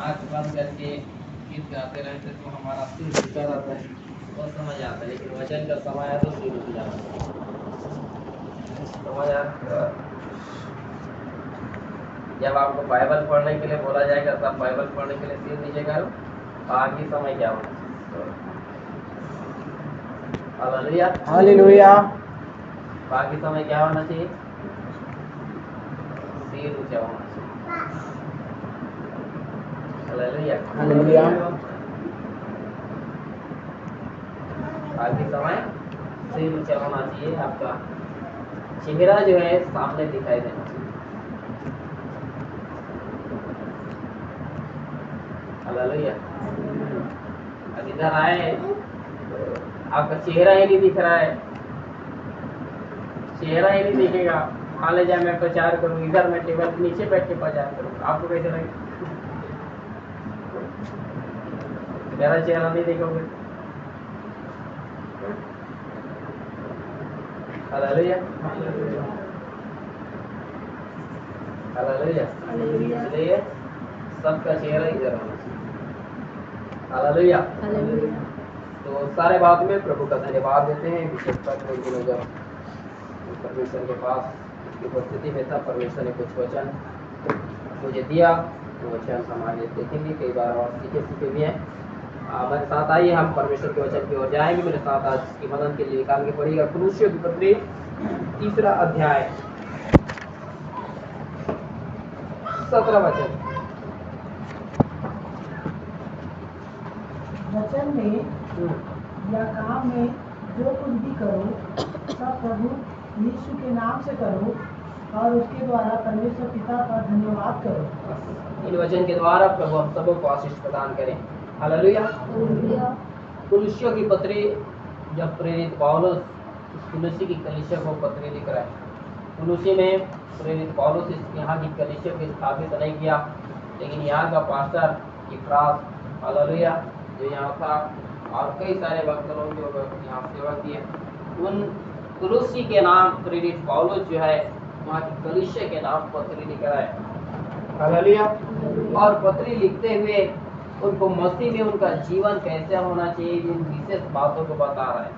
आँख बंद करके गीत गाते रहते तो हमारा सिर झुका रहता है, बहुत समझ आता है। लेकिन वचन का समय है तो सिर रुक जाता है। समझ आता है? जब आपको बाइबल पढ़ने के लिए बोला जाएगा तब बाइबल पढ़ने के लिए सिर नीचे करो। बाकी समय क्या होना चाहिए? Hallelujah, hallelujah. बाकी समय क्या होना चाहिए? सिर ऊंचा होना चाहिए। Hallelujah, hallelujah. बाकी समय सिर ऊंचा होना चाहिए। आपका चेहरा जो है सामने दिखाई देना चाहिए। हालेलुया। अब इधर आए आपका चेहरा ही नहीं दिख रहा है, चेहरा ही नहीं दिखेगा। मान लीजिए मैं प्रचार करूँ, इधर मैं टेबल के नीचे बैठ के प्रचार करूँ, आपको कैसे लगेगा? मेरा चेहरा नहीं देखोगे। Hallelujah, hallelujah. इसलिए सबका चेहरा इधर होना चाहिए। हालेलुया। तो सारे बात में प्रभु का धन्यवाद देते हैं। विशेषकर उन दिनों जब परमेश्वर के पास उसकी उपस्थिति में था, परमेश्वर ने कुछ वचन मुझे दिया, तो वचन हमारे देखेंगे, कई बार और सीखे भी हैं। मेरे साथ आइए, हम परमेश्वर के वचन की ओर जाएंगे। मेरे साथ आज की मदद के लिए निकाल के पढ़िएगा कुलुस्सियों की पत्री 3 अध्याय 17 वचन। वचन में या काम में जो कुछ भी करो सब प्रभु यीशु के नाम से करो और उसके द्वारा परमेश्वर पिता का धन्यवाद करो। इन वचन के द्वारा प्रभु हम सबों को आशीष प्रदान करें। हालेलुया। कुलुस्सियों की पत्री जब प्रेरित पौलुस कुलुस्सी की कलीसिया को पत्री लिख रहा है, कुलुस्सी में प्रेरित पौलुस यहाँ की कलीसिया को स्थापित नहीं किया, लेकिन यहाँ का पास्टर इफ्रास, हालेलुया, जो यहाँ था, और कई सारे भक्त लोग जो यहाँ सेवा किए, उन कुलुस्सी के नाम प्रेरित पौलुस जो है वहाँ की कलीसिया के नाम पत्री लिख रहा है। हालेलुया। और पत्री लिखते हुए उनको मसीह में उनका जीवन कैसे होना चाहिए, इन विशेष बातों को बता रहा है।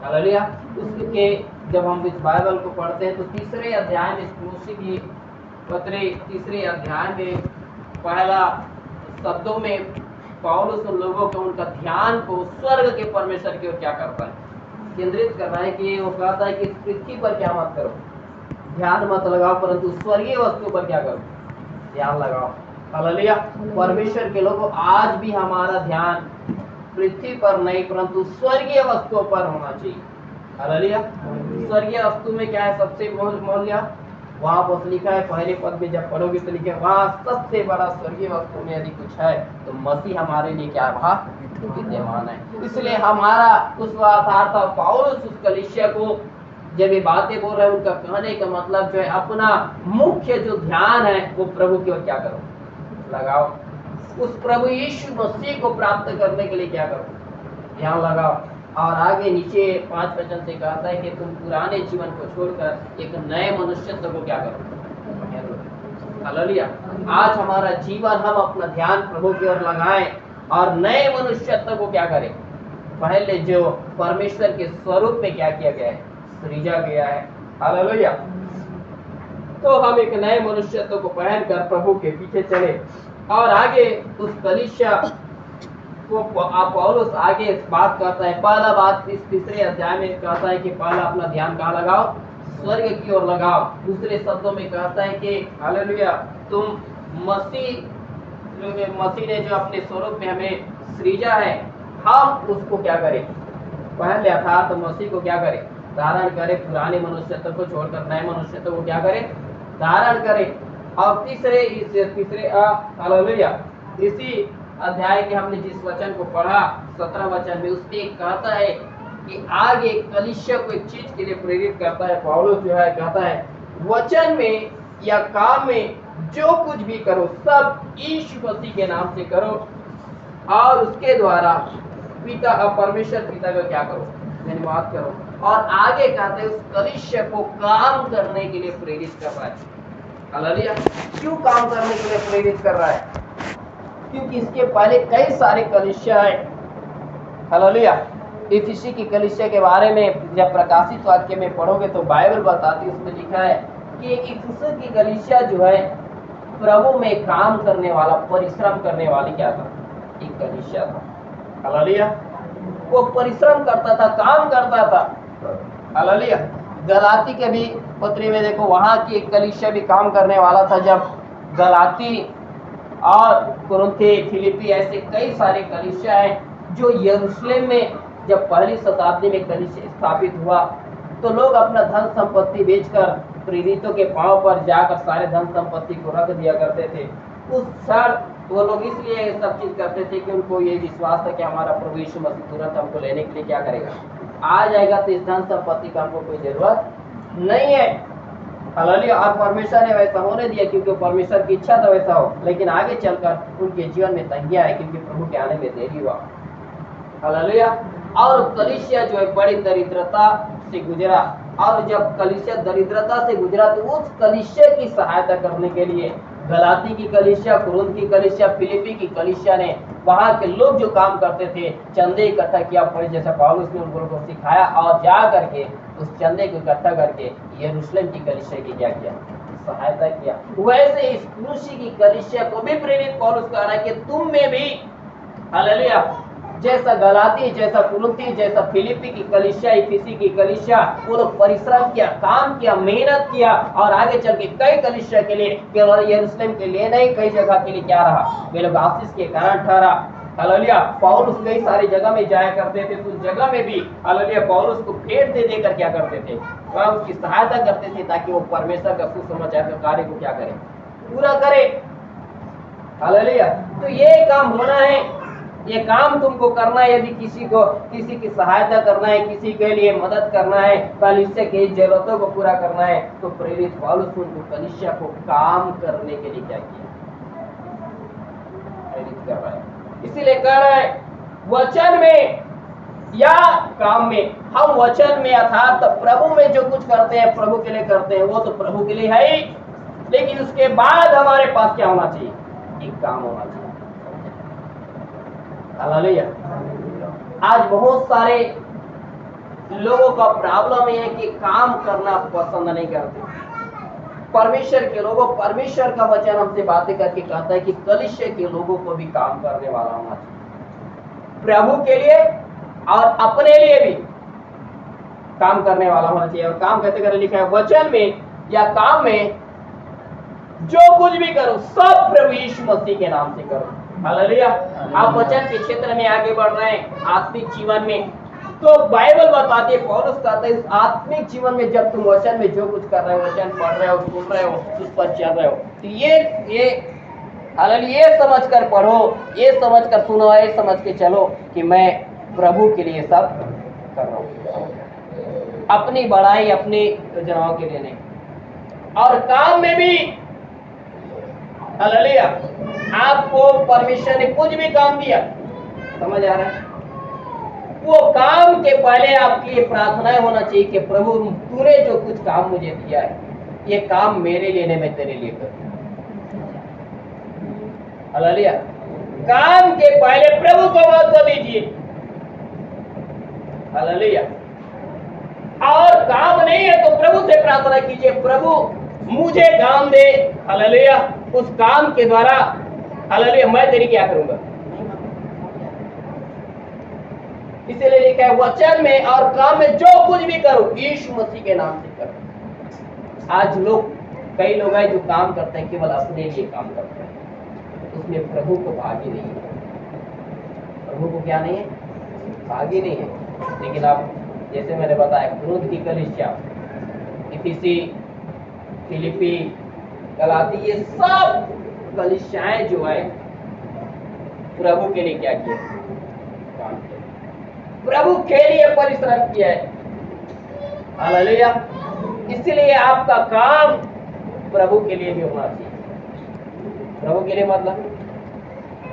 हालेलुया। उसके जब हम इस बाइबल को पढ़ते हैं तो 3 अध्याय में, कुलुस्सी की पत्री 3 अध्याय में पहला शब्दों में पौलुस उन लोगों को उनका ध्यान को स्वर्ग के परमेश्वर की ओर क्या करता है, केंद्रित कर रहा है। कि वो कहता है कि इस पृथ्वी पर क्या मत करो, ध्यान मत लगाओ, परंतु स्वर्गीय वस्तु पर क्या करो, ध्यान लगाओ। हालेलुया। परमेश्वर के लोगों, आज भी हमारा ध्यान पृथ्वी पर नहीं परंतु स्वर्गीय वस्तुओं पर होना चाहिए। हालेलुया। स्वर्गीय वस्तु में क्या है सबसे मूल्य, वहां पर लिखा है पहले पद में जब पढ़ोगे तो लिखे वहां सबसे बड़ा स्वर्गीय वस्तु में यदि कुछ है तो मसीह हमारे लिए क्या है, विद्यमान है। इसलिए हमारा उस आधार था पौलुस उस कलीसिया को जब ये बातें बोल रहे हैं, उनका कहने का मतलब जो है अपना मुख्य जो ध्यान है वो प्रभु की ओर क्या करो, लगाओ। उस प्रभु यीशु मसीह को प्राप्त करने के लिए क्या करो, ध्यान लगाओ। और आगे नीचे 5 वचन से कहता है कि तुम पुराने जीवन को छोड़कर एक नए मनुष्यत्व को क्या करो। हालेलुया। आज हमारा जीवन, हम अपना ध्यान प्रभु की ओर लगाएं और नए मनुष्यत्व को क्या करें, पहले जो परमेश्वर के स्वरूप में क्या किया गया है, सृजा गया है। हालेलुया। तो हम एक नए मनुष्यत्व को पहनकर प्रभु के पीछे चले। और आगे उस कलीसिया को पौलुस आगे इस बात कहता है, पहला बात इस 3 अध्याय में कहता है कि पहला अपना ध्यान कहाँ लगाओ, स्वर्ग की ओर लगाओ। दूसरे शब्दों में कहता है कि हालेलुया, तुम मसीह ने जो अपने स्वरूप में हमें सृजा है, हम उसको क्या करें, पहले अर्थात मसीह को क्या करें, धारण करें। पुराने मनुष्यत्व को छोड़कर नए मनुष्यत्व को क्या करें, धारण करें। और तीसरे हालेलुया, इसी अध्याय के हमने जिस वचन को पढ़ा 17 वचन में, उसमें कहता है कि आगे कलीसिया को एक चीज के लिए प्रेरित करता है। पौलुस जो है कहता है वचन में या काम में जो कुछ भी करो सब यीशु मसीह के नाम से करो और उसके द्वारा पिता परमेश्वर पिता का क्या करो, धन्यवाद करो। और आगे कहते हैं उस कलीसिया को काम करने के लिए प्रेरित कर रहा है। हालेलुया। क्यों काम करने के लिए प्रेरित कर रहा है? क्योंकि इसके पहले कई सारे कलीसिया है। हालेलुया। इफिसी की कलीसिया के बारे में जब प्रकाशित वाक्य में पढ़ोगे तो बाइबल बताती है, उसमें लिखा है कि इफिसी की कलीसिया जो है प्रभु में काम करने वाला, परिश्रम करने वाली क्या था, एक कलीसिया था। हालेलुया। वो परिश्रम करता था, काम करता था। हालेलुया। गलाती के भी पत्री में देखो, वहां की एक कलीसिया भी काम करने वाला था। जब गलाती और कुरिन्थी, फिलिपी, ऐसे कई सारे कलीसिया हैं जो यरूशलेम में जब पहली शताब्दी में कलीसिया स्थापित हुआ तो लोग अपना धन संपत्ति बेचकर प्रेरितों के पांव पर जाकर सारे धन संपत्ति को रख दिया करते थे। उस क्षण वो लोग इसलिए ये सब चीज करते थे कि उनको ये विश्वास था कि हमारा प्रभु यीशु मसीह तुरंत हमको लेने के लिए क्या करेगा, आ जाएगा, तो इस धन संपत्ति का हमको कोई जरूरत नहीं है। हालेलुया। और परमेश्वर ने वैसा होने दिया क्योंकि परमेश्वर की इच्छा था वैसा हो, लेकिन आगे चलकर उनके जीवन में तंगियां है क्योंकि प्रभु के आने में देरी हुआ। हालेलुया। और कलीसिया जो है बड़ी दरिद्रता से गुजरा, और जब कलीसिया दरिद्रता से गुजरा तो उस कलीसिया की सहायता करने के लिए गलाती की कलीसिया, कुरिन्थ की कलीसिया, फिलिपी की कलीसिया ने वहां के लोग जो काम करते थे चंदे इकट्ठा किया, जैसा पौलुस ने उन लोगों को सिखाया, और जा करके उस चंदे को इकट्ठा करके यरूशलेम की कलीसिया की क्या किया, सहायता किया। वैसे इस कुरिन्थ की कलीसिया को भी प्रेरित पौलुस कह रहा है कि तुम में भी, हालेलुया, जैसा गलाती, जैसा कुरिन्थी, जैसा फिलिपी की कलीसिया, इफिसी की कलीसिया, वो लोग परिश्रम किया, काम किया, मेहनत किया, और आगे चल के कई कलीसिया के लिए, केवल यरूशलेम के लिए नहीं, कई जगह के लिए क्या रहा, वे लोग आशीष के कारण ठहरा। हालेलुया। पौलुस कई सारी जगह में जाया करते थे, तो उस जगह में भी हालेलुया पौलुस को भेंट दे देकर क्या करते थे, वह उसकी सहायता करते थे ताकि वो परमेश्वर का सुसमाचार के कार्य को क्या करे, पूरा करे। हालेलुया। तो ये काम होना है, ये काम तुमको करना है। यदि किसी की सहायता करना है, किसी के लिए मदद करना है, कलीसिया की जरूरतों को पूरा करना है, तो प्रेरित पौलुस उनको कलीसिया को काम करने के लिए क्या किया, प्रेरित कर रहा है। इसीलिए कह रहा है वचन में या काम में। हम वचन में अर्थात प्रभु में जो कुछ करते हैं प्रभु के लिए करते हैं, वो तो प्रभु के लिए है ही, लेकिन उसके बाद हमारे पास क्या होना चाहिए, एक काम होना चाहिए। हालेलुया। आज बहुत सारे लोगों का प्रॉब्लम ये है कि काम करना पसंद नहीं करते। परमेश्वर के लोगों, परमेश्वर का वचन हमसे बातें करके कहता है कि कलीसिया के लोगों को भी काम करने वाला होना चाहिए, प्रभु के लिए और अपने लिए भी काम करने वाला होना चाहिए। और काम कैसे करें, लिखा है वचन में या काम में जो कुछ भी करो सब प्रभु यीशु मसीह के नाम से करो। हालेलुया। आप वचन के क्षेत्र में आगे बढ़ रहे हैं आत्मिक जीवन में, तो बाइबल बताती है, पौलुस कहता है, इस आत्मिक जीवन में जब तुम वचन में जो कुछ कर रहे हो, वचन पढ़ रहे हो, सुन रहे हो, उस पर चल रहे हो, तो ये हालेलुया, ये समझ कर पढ़ो, ये समझ कर सुनो, ये समझ के चलो कि मैं प्रभु के लिए सब कर रहा हूँ, अपनी बड़ाई, अपनी योजनाओं के लिए नहीं। और काम में भी हालेलुया, आपको परमेश्वर ने कुछ भी काम दिया, समझ आ रहा है, वो काम के पहले आपकी ये प्रार्थनाएं होना चाहिए कि प्रभु तूने जो कुछ काम मुझे दिया है, ये काम मेरे लिए नहीं, मैं तेरे लिए करूं। हालेलुया। काम के पहले प्रभु को महत्व दीजिए। हालेलुया। और काम नहीं है तो प्रभु से प्रार्थना कीजिए, प्रभु मुझे काम दे। हालेलुया। उस काम के द्वारा हालेलुया मैं तेरी क्या करूंगा। इसीलिए लिखा है वचन में और काम में जो कुछ भी करो यीशु मसीह के नाम से करो। आज लोग, कई लोग हैं जो काम करते हैं केवल अपने लिए काम करते हैं, उसमें प्रभु को भागी नहीं है। प्रभु को क्या नहीं है, भागी नहीं है। लेकिन अब जैसे मैंने बताया, कुरिन्थ की कलीसिया, इफिसी, फिलिपी, गलाती, ये सब कलीसियाएं जो है प्रभु के लिए क्या किया, काम किया, प्रभु के लिए परिश्रम किया है। हालेलुया। इसलिए आपका काम प्रभु के लिए भी होना चाहिए। प्रभु के लिए मतलब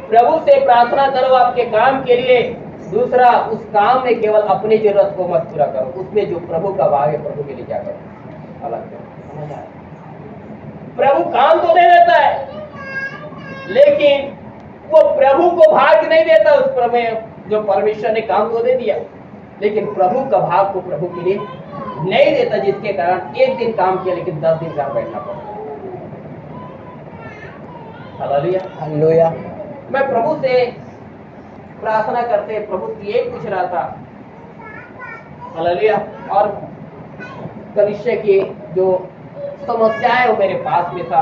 प्रभु से प्रार्थना करो आपके काम के लिए। दूसरा, उस काम में केवल अपनी जरूरत को मत पूरा करो, उसमें जो प्रभु का भाग है प्रभु के लिए क्या करो, अलग करो। समझ आया? प्रभु काम तो दे देता है, लेकिन वो प्रभु को भाग नहीं देता उस प्रमेय जो परमेश्वर ने काम को दे दिया, लेकिन प्रभु का भाग को प्रभु के लिए नहीं देता, जिसके कारण एक दिन काम किया लेकिन 10 दिन घर बैठना पड़ा। Hallelujah hallelujah. मैं प्रभु से प्रार्थना करते प्रभु से ये पूछ रहा था, हालेलुया, और कलीसिया की जो समस्याएं वो मेरे पास में था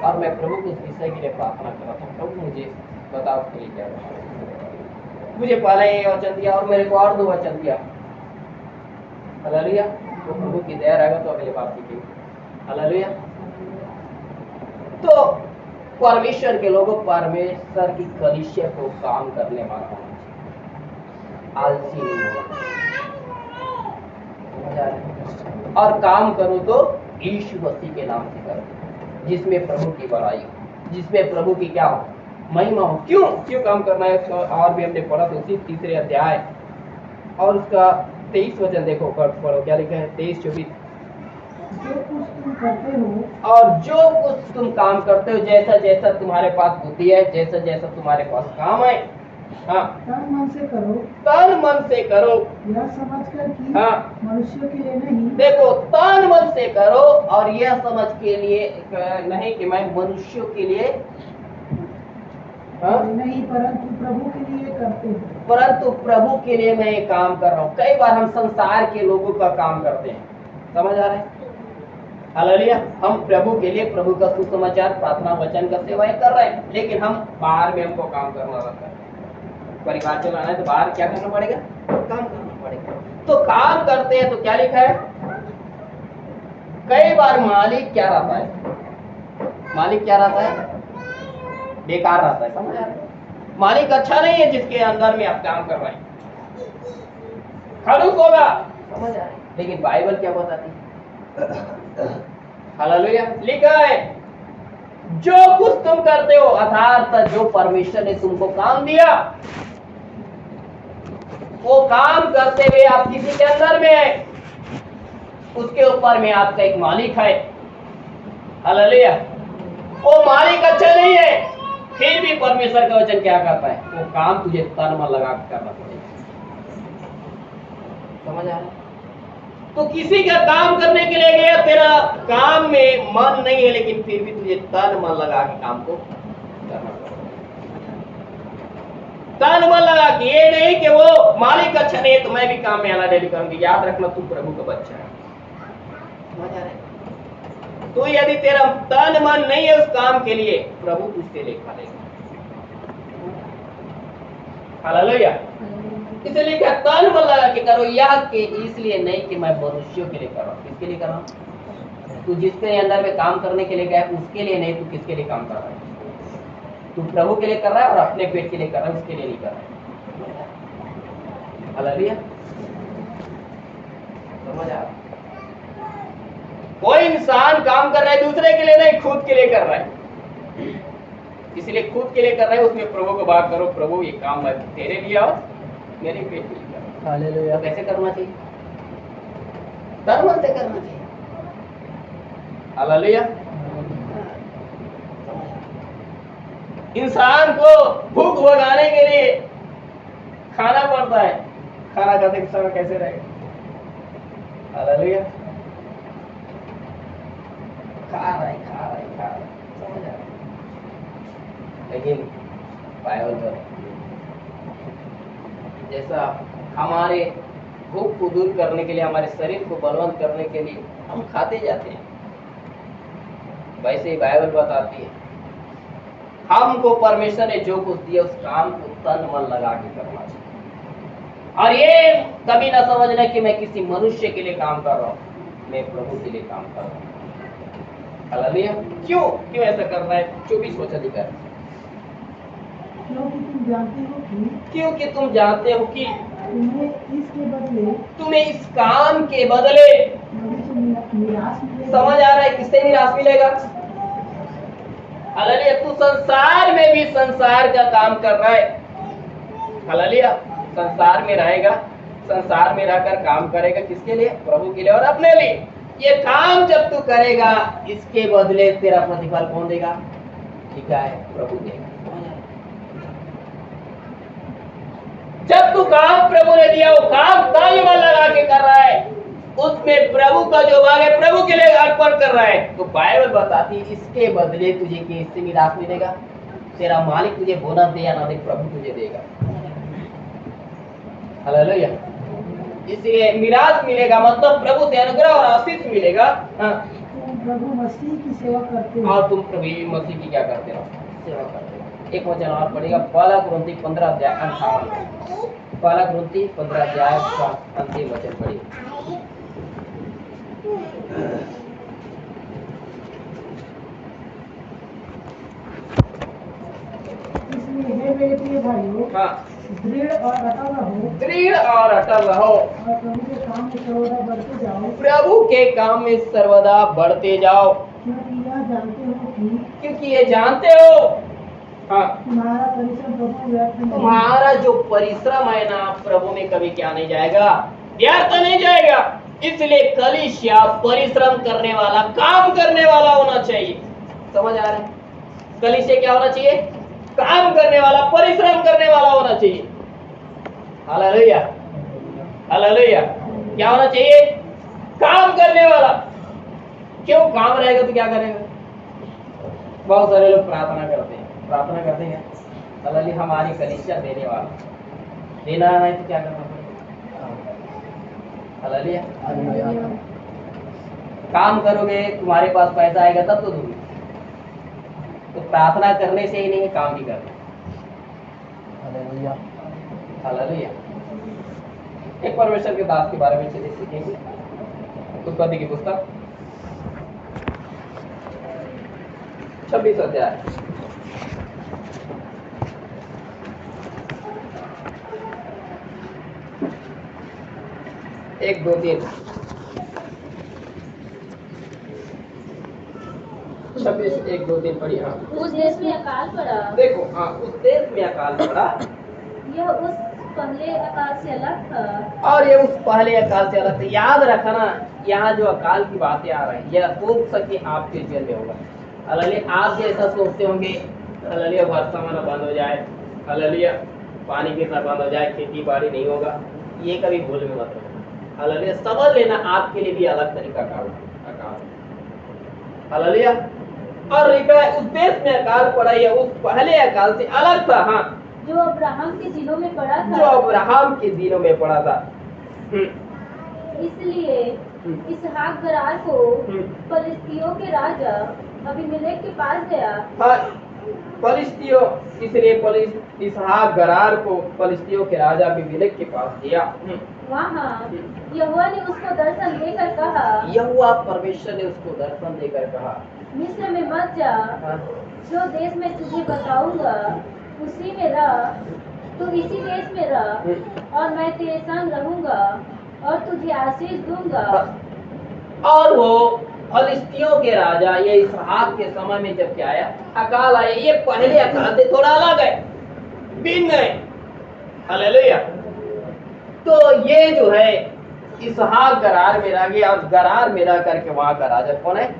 और मैं प्रभु को उस विषय के लिए प्रार्थना कर रहा था। प्रभु मुझे बताओ उसके लिए क्या है। मुझे पहले ये वचन दिया और मेरे को और 2 वचन दिया। हालेलुया, तो प्रभु की दया रहेगा तो अगले बात सीखेंगे। हालेलुया। तो परमेश्वर के लोगों, परमेश्वर की कलीसिया को काम करने वाला होना चाहिए, आलसी नहीं होना चाहिए। और काम करो तो यीशु मसीह के नाम से करो, जिसमें प्रभु की बड़ाई हो, जिसमें प्रभु की क्या हो, महिमा हो। क्यों काम करना है उसका और भी हमने पढ़ा तो उसी 3 अध्याय और उसका 23 वचन देखो, पढ़ो क्या लिखा है, 23-24। जो कुछ तुम करते हो और जो कुछ तुम काम करते हो, जैसा जैसा तुम्हारे पास बुद्धि है, जैसा जैसा तुम्हारे पास काम है, हाँ, तन मन से करो, तन मन से करो। यह समझकर कि हाँ, मनुष्यों के लिए नहीं, देखो, तन मन से करो और यह समझ के लिए नहीं कि मैं मनुष्यों के लिए, हाँ, नहीं परंतु प्रभु के लिए करते हो। परंतु प्रभु के लिए मैं ये काम कर रहा हूँ। कई बार हम संसार के लोगों का काम करते हैं, समझ आ रहा है। हालेलुया, हम प्रभु के लिए, प्रभु का सुसमाचार, प्रार्थना, वचन का सेवा कर रहे हैं, लेकिन हम बाहर में हमको काम करना रहता है। परिवार चलाना है तो बाहर क्या करना पड़ेगा, काम करना पड़ेगा। तो काम करते हैं तो क्या लिखा है, कई बार मालिक क्या रहता है, मालिक क्या रहता है, बेकार रहता है। समझ आ रहा है, मालिक अच्छा नहीं है जिसके अंदर में आप काम कर रहे हैं, खड़ूस होगा। समझ आ रहा है, लेकिन बाइबल क्या बताती है, हालेलुया, लिखा है जो कुछ तुम करते हो, अर्थात जो परमेश्वर ने तुमको काम दिया, वो काम करते हुए आप किसी के अंदर में है, उसके ऊपर में आपका एक मालिक है। हालेलुया, वो मालिक अच्छा नहीं है, फिर भी परमेश्वर का वचन क्या करता है, वो काम तुझे तन मन लगा के करना पड़ेगा। समझ आ रहा है। तो किसी का काम करने के लिए गया, तेरा काम में मन नहीं है, लेकिन फिर भी तुझे तन मन लगा के काम को करना पड़ेगा। तन मन लगा के, ये नहीं कि वो मालिक अच्छा नहीं है तो मैं भी काम में आना डेली करूंगी। याद रखना, तू प्रभु का बच्चा है। समझ आ रहा है। तो यदि तेरा तन मन नहीं है उस काम के लिए, प्रभु तुझसे लेखा लेगा। हालेलुया, इसलिए क्या तन मन लगा के करो, यह के इसलिए नहीं कि मैं मनुष्यों के लिए कर रहा हूँ। किसके लिए कर रहा हूँ, तू जिसके अंदर में काम करने के लिए गया उसके लिए नहीं, तू किसके लिए काम कर रहा है, तू प्रभु के लिए कर रहा है और अपने पेट के लिए कर रहा है, उसके लिए नहीं कर रहा है। हालेलुया, समझ आ रहा है। कोई इंसान काम कर रहा है दूसरे के लिए नहीं, खुद के लिए कर रहा है। इसलिए खुद के लिए कर रहा है, उसमें प्रभु को बात करो, प्रभु ये काम मैं तेरे लिए और मेरे पेट के लिए कर रहा हूं। हालेलुया। तो कैसे करना चाहिए, तन मन से करना चाहिए। हालेलुया, इंसान को भूख भगाने के लिए खाना पड़ता है, खाना खाते समय कैसे रहेगा। हालेलुया, खा रहा है, समझ आ रहा है। लेकिन बाइबल पर जैसा हमारे भूख को दूर करने के लिए, हमारे शरीर को बलवंत करने के लिए हम खाते जाते हैं, वैसे ही बाइबल बताती है हमको परमेश्वर ने जो कुछ दिया उस काम को तन मन लगा के करना चाहिए। और ये कभी ना समझना कि मैं किसी मनुष्य के लिए काम कर रहा हूँ, मैं प्रभु के लिए काम कर रहा हूँ। हालेलुया, क्यों ऐसा करना है, 24 वचन लिखा है, क्योंकि तुम जानते हो कि तुम्हें इस काम के बदले निराश मिलेगा। समझ आ रहा है, किससे निराश मिलेगा। हालेलुया, तू संसार में भी संसार का काम कर रहा है। हालेलुया, संसार में रहेगा, संसार में रहकर काम करेगा, किसके लिए, प्रभु के लिए और अपने लिए। ये काम जब तू करेगा, इसके बदले तेरा प्रतिफल कौन देगा, लिखा है प्रभु देगा। जब तू काम प्रभु ने दिया वो काम ताली में लगा के कर रहा है, उसमें प्रभु का जो भाग है प्रभु के लिए अर्पण कर रहा है, तो बाइबल बताती है इसके बदले तुझे किससे मिरास मिलेगा? तेरा मालिक तुझे बोनस दे या ना दे, प्रभु तुझे देगा। हालेलुया। इसलिए मिरास मिलेगा मतलब प्रभु से अनुग्रह और आशीष मिलेगा। हाँ। तुम प्रभु मसीह की सेवा करते हो और तुम प्रभु यीशु मसीह की क्या करते हो? सेवा करते हो। एक वचन और पढ़ेगा, पहला कुरिन्थी 15 अध्याय 58। पहला कुरिन्थी 15 अध्याय का अंतिम वचन पढ़िए। इसलिए हे मेरे प्रिय भाइयों, हाँ, दृढ़ और अटल रहो दृढ़ और अटल रहो, और प्रभु के काम में सर्वदा बढ़ते जाओ, प्रभु के काम में सर्वदा बढ़ते जाओ, क्योंकि यह जानते हो कि क्योंकि ये जानते हो, हाँ, तुम्हारा परिश्रम प्रभु व्यर्थ नहीं। तुम्हारा जो परिश्रम है ना प्रभु में कभी क्या नहीं जाएगा? व्यर्थ नहीं जाएगा। इसलिए कलीसिया परिश्रम करने वाला, काम करने वाला होना चाहिए। समझ आ रहा है? कलीसिया क्या होना चाहिए? काम करने वाला, परिश्रम करने वाला होना चाहिए। Hallelujah, hallelujah. क्या होना चाहिए? काम करने वाला। क्यों? काम रहेगा तो क्या करेगा? बहुत सारे लोग प्रार्थना करते हैं हालेलुया, हमारी कलीसिया देने वाला, देना है तो क्या करना पड़ेगा? हालेलुया। काम करोगे तुम्हारे पास पैसा आएगा तब तो दोगे। तो प्रार्थना करने से ही नहीं, काम भी करना। Hallelujah, hallelujah. एक परमेश्वर के दास के बारे में चलिए सीखेंगे। उत्पत्ति की पुस्तक 26 अध्याय। एक दो तीन 26 1 2 3 पढ़िए। हाँ, उस देश में अकाल पड़ा। देखो, हाँ, उस देश में अकाल पड़ा यह उस पहले अकाल से अलग था। और ये उस पहले अकाल से अलग था। याद रखना, यहाँ जो अकाल की बातें आ रही है यह हो सके आपके जीवन में होगा। हालेलुया। आप जैसा सोचते होंगे हालेलुया वर्षा माना बंद हो जाए, हालेलुया पानी गिरना बंद हो जाए, खेती बाड़ी नहीं होगा, ये कभी भूल में मत रखना। हालेलुया। समझ लेना आपके लिए भी अलग तरीका का अकाल। हालेलुया। और लिखा है उस देश में अकाल पड़ा, यह उस पहले अकाल से अलग था। हाँ, जो अब्राहम के दिनों में पड़ा था। जो अब्राहम के दिनों में पड़ा था। इसलिए इसहाक गरार को फलिस्तियों के राजा अबीमेलेक के पास गया। हाँ, फलिस्तियों, इसलिए इसहाक गरार को फलिस्तियों के राजा अबीमेलेक के पास दिया। वहाँ यहोवा ने उसको दर्शन देकर कहा, यहोवा परमेश्वर ने उसको दर्शन देकर कहा, मिस्र में मत जा, हाँ, जो देश में तुझे बताऊंगा उसी में रह, तू इसी देश में रह और मैं तेरे संग रहूंगा और तुझे आशीष दूंगा। और वो फलिस्तियों के राजा ये इसहाक के समय में जब क्या आया? अकाल आया। ये पहले अकाल से थोड़ा अलग है, भिन्न है। हालेलुया। तो ये जो है इसहाक गरार में रह गया और गरार में रह करके वहां का राजा कौन है?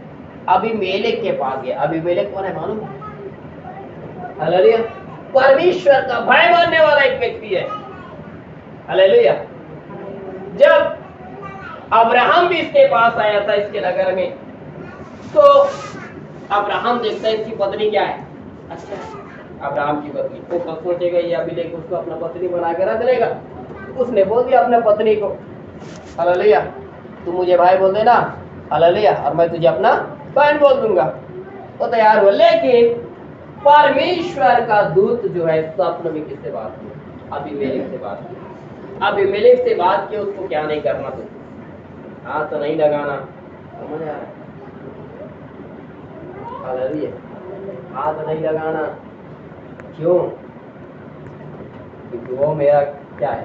अबीमेलेक के पास गया। अबीमेलेक कौन है मालूम? हालेलुया। परमेश्वर का भय मानने वाला एक व्यक्ति है। हालेलुया। जब अब्राहम भी इसके पास आया था इसके नगर में, तो अब्राहम देखता है इसकी पत्नी क्या है? अच्छा, अब्राहम की पत्नी। वो कब सोचेगा ये अबीमेलेक उसको अपना पत्नी बना के रख लेगा। उसने बोल दिया अपने पत्नी को, हालेलुया, तू मुझे भाई बोल देना, हालेलुया, और मैं तुझे अपना बहन बोल दूंगा। वो तैयार हुआ। लेकिन परमेश्वर का दूत जो है स्वप्न में किससे बात की? अबीमेलेक से बात की। अबीमेलेक से बात की, उसको क्या नहीं करना, तो हाथ तो नहीं लगाना। समझ आ रहा है? हालेलुया। हाथ नहीं लगाना। क्यों? क्योंकि वो मेरा क्या है?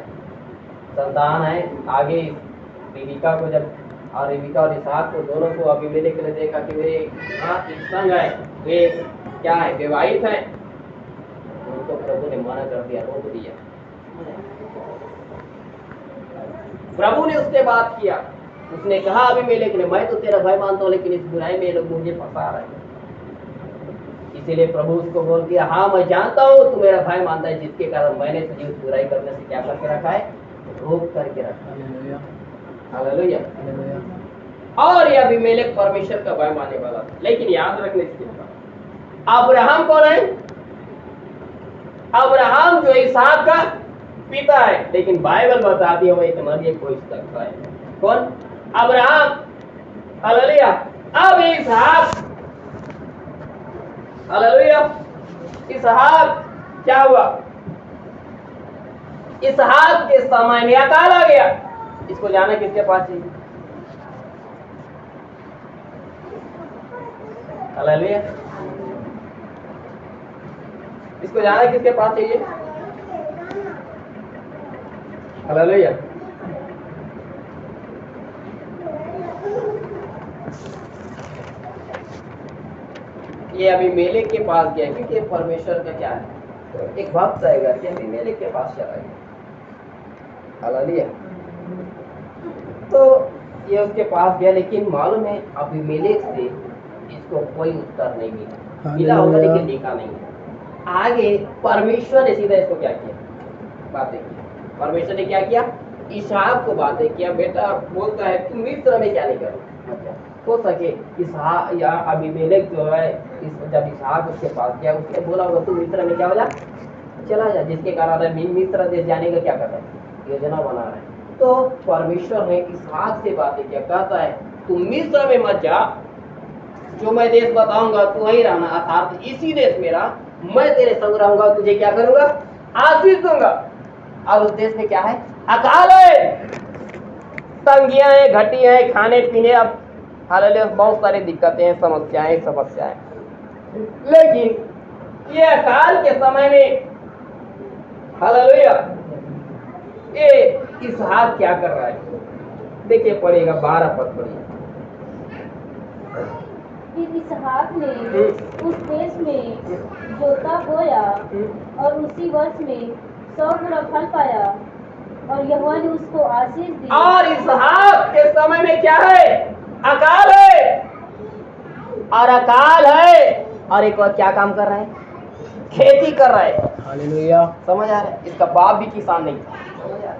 संतान है। आगे रिबिका को जब रिबिका और इसहाक को दोनों को अबीमेलेक ने देखा कि वे हाथ संग है, वे क्या है? विवाहित है, उनको प्रभु ने मना कर दिया, रोक दिया। प्रभु ने उससे बात किया। उसने कहा अबीमेलेक ने, मैं तो तेरा भाई मानता हूं, लेकिन इस बुराई में ये लोग मुझे फंसा रहे हैं। इसीलिए प्रभु उसको बोल दिया, हाँ मैं जानता हूँ तू मेरा भाई मानता है, जिसके कारण मैंने तुझे उस बुराई करने से क्या करके रखा है, रोक करके रखा है। हालेलुया। और यह अबीमेलेक परमेश्वर का भाई मानने वाला था। लेकिन याद रखने की बात, अब्राहम कौन है? अब्राहम जो इसहाक का पिता है, लेकिन बाइबल बताती है वही तुम्हारी कोई सकता है। कौन? अब्राहम। हालेलुया। अब इसहाक, हालेलुया, इसहाक क्या हुआ? इसहाक के समय में अकाल आ गया। इसको जाना किसके पास चाहिए? हालेलुया। इसको जाना किसके पास चाहिए? हालेलुया। ये अबीमेलेक के पास गया, क्योंकि परमेश्वर का क्या है, एक भक्त आएगा कि अबीमेलेक के पास चला गया। हालेलुया। तो ये उसके पास गया, लेकिन मालूम है अबीमेलेक से इसको कोई उत्तर नहीं मिला। मिला होगा लेकिन देखा नहीं। आगे परमेश्वर ने सीधा इसको क्या किया, बातें की। परमेश्वर ने क्या किया? इसहाक को बातें किया। बेटा बोलता है तुम मिस्र में क्या नहीं करो, हो सके इसहाक या अबीमेलेक जो है, जब इसहाक उसके पास गया, उसने बोला होगा तू मिस्र में क्या हो जा, चला जा, जिसके कारण मिस्र देश जाने का क्या कर रहा है, योजना बना रहा है। तो परमेश्वर ने इसहाक से बातें किया, कहता है तू मिस्र में मत जा, जो मैं देश बताऊंगा तू वहीं रहना, अर्थात इसी देश में रह, मैं तेरे संग रहूंगा, तुझे क्या करूंगा, आशीष दूंगा। और उस देश में क्या है, अकाल है, तंगियां हैं, घटी हैं, खाने पीने, अब हालेलुया बहुत सारी दिक्कतें हैं, समस्याएं। लेकिन ये अकाल के समय में हालेलुया ये इसहाक क्या कर रहा है, देखिए पढ़ेगा 12 पद पढ़िए। फिर इसहाक ने उस देश में जोता बोया और उसी वर्ष में 100 गुना फल पाया और यहोवा ने उसको आशीष दी। और इसहाक के समय में क्या है, अकाल है, और अकाल है, और एक और क्या काम कर रहा है, खेती कर रहा है। हालेलुया। समझ आ रहा है? इसका बाप भी किसान नहीं था, समझ आ रहा है?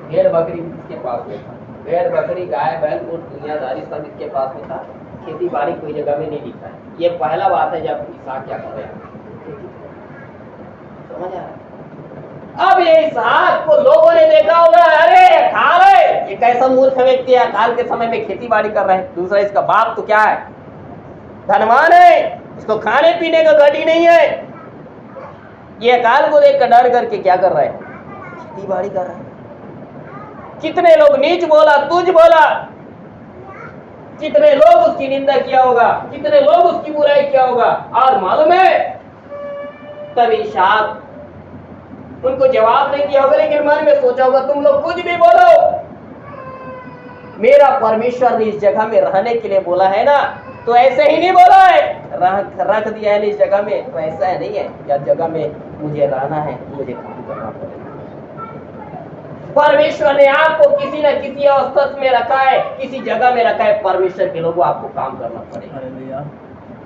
भेड़ बकरी इसके पास में था, भेड़ बकरी गाय बैल ऊँट दुनियादारी सब इसके पास में था, खेती बाड़ी कोई जगह में नहीं दिखा है। ये पहला बात है जब इसहाक क्या कर रहे हैं, समझ आ रहा है? अब ये इसहाक को लोगों ने देखा होगा, अरे अकाल है, ये कैसा मूर्ख व्यक्ति है, अकाल के समय में खेती बाड़ी कर रहे हैं। दूसरा, इसका बाप तो क्या है, धनवान है, इसको खाने पीने का घटी नहीं है। ये अकाल को देख कर डर करके क्या कर रहा है, खेती बाड़ी कर रहा है। कितने लोग नीच बोला, तुझ बोला, कितने लोग उसकी निंदा किया होगा, कितने लोग उसकी बुराई किया होगा। और मालूम है तब इसहाक उनको जवाब नहीं दिया होगा, लेकिन मन में सोचा होगा तुम लोग कुछ भी बोलो, मेरा परमेश्वर ने इस जगह में रहने के लिए बोला है ना, तो ऐसे ही नहीं बोला है, रख दिया है इस जगह में, तो ऐसा है नहीं है, या जगह में मुझे रहना है, मुझे काम करना पड़ेगा। परमेश्वर ने आपको किसी न किसी अवस्था में रखा है, किसी जगह में रखा है, परमेश्वर के लोगों आपको काम करना पड़ेगा।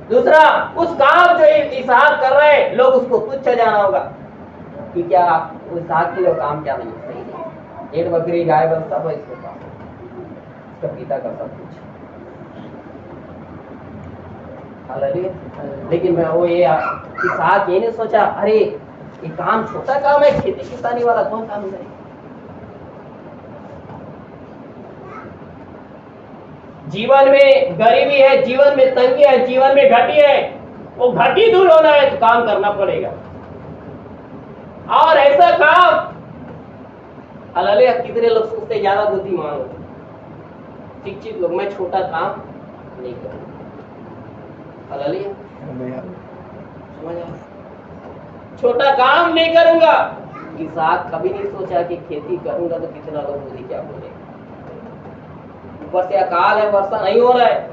दूसरा, उस काम जो इसहाक कर रहे हैं, लोग उसको तुच्छ जाना होगा कि क्या इसहाक के लोग काम क्या नहीं, सही नहीं, भेड़ बकरी गाय बस सब इसके पास, इसका पिता का सब कुछ। हालेलुया। लेकिन मैं वो ये इसहाक ये नहीं सोचा, अरे ये काम छोटा काम है, खेती किसानी वाला कौन काम करेगा। जीवन में गरीबी है, जीवन में तंगी है, जीवन में घटी है, वो घटी दूर होना है तो काम करना पड़ेगा। और ऐसा काम हालेलुया, कितने लोग सोचते ज्यादा बुद्धिमान होते, शिक्षित लोग, मैं छोटा काम नहीं करूंगा। हालेलुया, समझ आया? छोटा काम नहीं करूंगा। इसहाक कभी नहीं सोचा कि खेती करूंगा तो कितना लोग मुझे क्या बोलेंगे। ऊपर से अकाल है, वर्षा नहीं हो रहा है,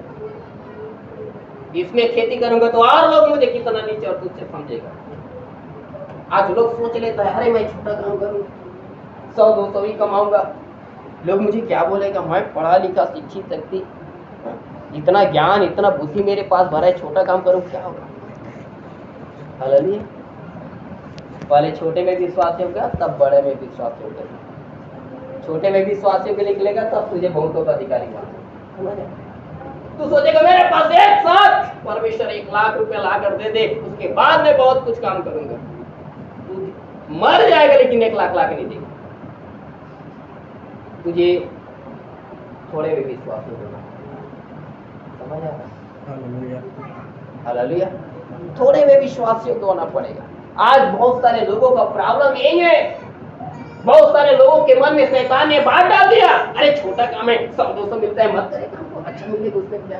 इसमें खेती करूंगा तो और लोग मुझे कितना नीचे और तुच्छ समझेगा। आज लोग सोच लेता है, अरे मैं छोटा काम करूंगा, 100-200 ही कमाऊंगा, लोग मुझे क्या बोलेगा, मैं पढ़ा लिखा शिक्षित व्यक्ति, इतना ज्ञान इतना बुद्धि मेरे पास भरा है, छोटा काम करूं क्या होगा। हालेलुया। पहले छोटे में विश्वास होगा तब बड़े में विश्वास होगा। छोटे में विश्वास के निकलेगा तब तुझे बहुतों का अधिकारी बना। तू सोचेगा मेरे पास एक साथ परमेश्वर 1 लाख रुपया ला कर दे दे, उसके बाद मैं बहुत कुछ काम करूंगा। तू मर जाएगा लेकिन 1 लाख ला के नहीं देगा। तुझे थोड़े में विश्वास होगा। समझ आ रहा? हालेलुया। थोड़े में विश्वास योग्य होना पड़ेगा। आज बहुत सारे लोगों का प्रॉब्लम यही है। बहुत सारे लोगों के मन में शैतान ने बात डाल दिया, अरे छोटा काम है, 100-200 मिलता है, मत करे काम को, अच्छा मिलेगा उसमें क्या।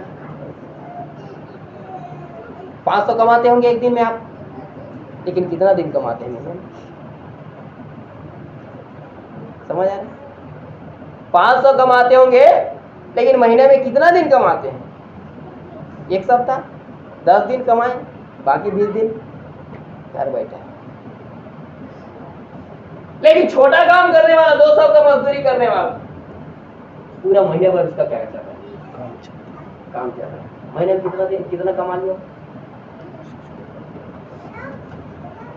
500 कमाते होंगे एक दिन में आप, लेकिन कितना दिन कमाते हैं? समझ आ रहा है? 500 कमाते होंगे लेकिन महीने में कितना दिन कमाते हैं? 1 सप्ताह, 10 दिन कमाए, बाकी 20 दिन घर बैठा है। लेकिन छोटा काम करने वाला, 200 का मजदूरी करने वाला, पूरा महीने भर उसका क्या चल रहा है? काम चल रहा है। महीने में कितना कमा लिया?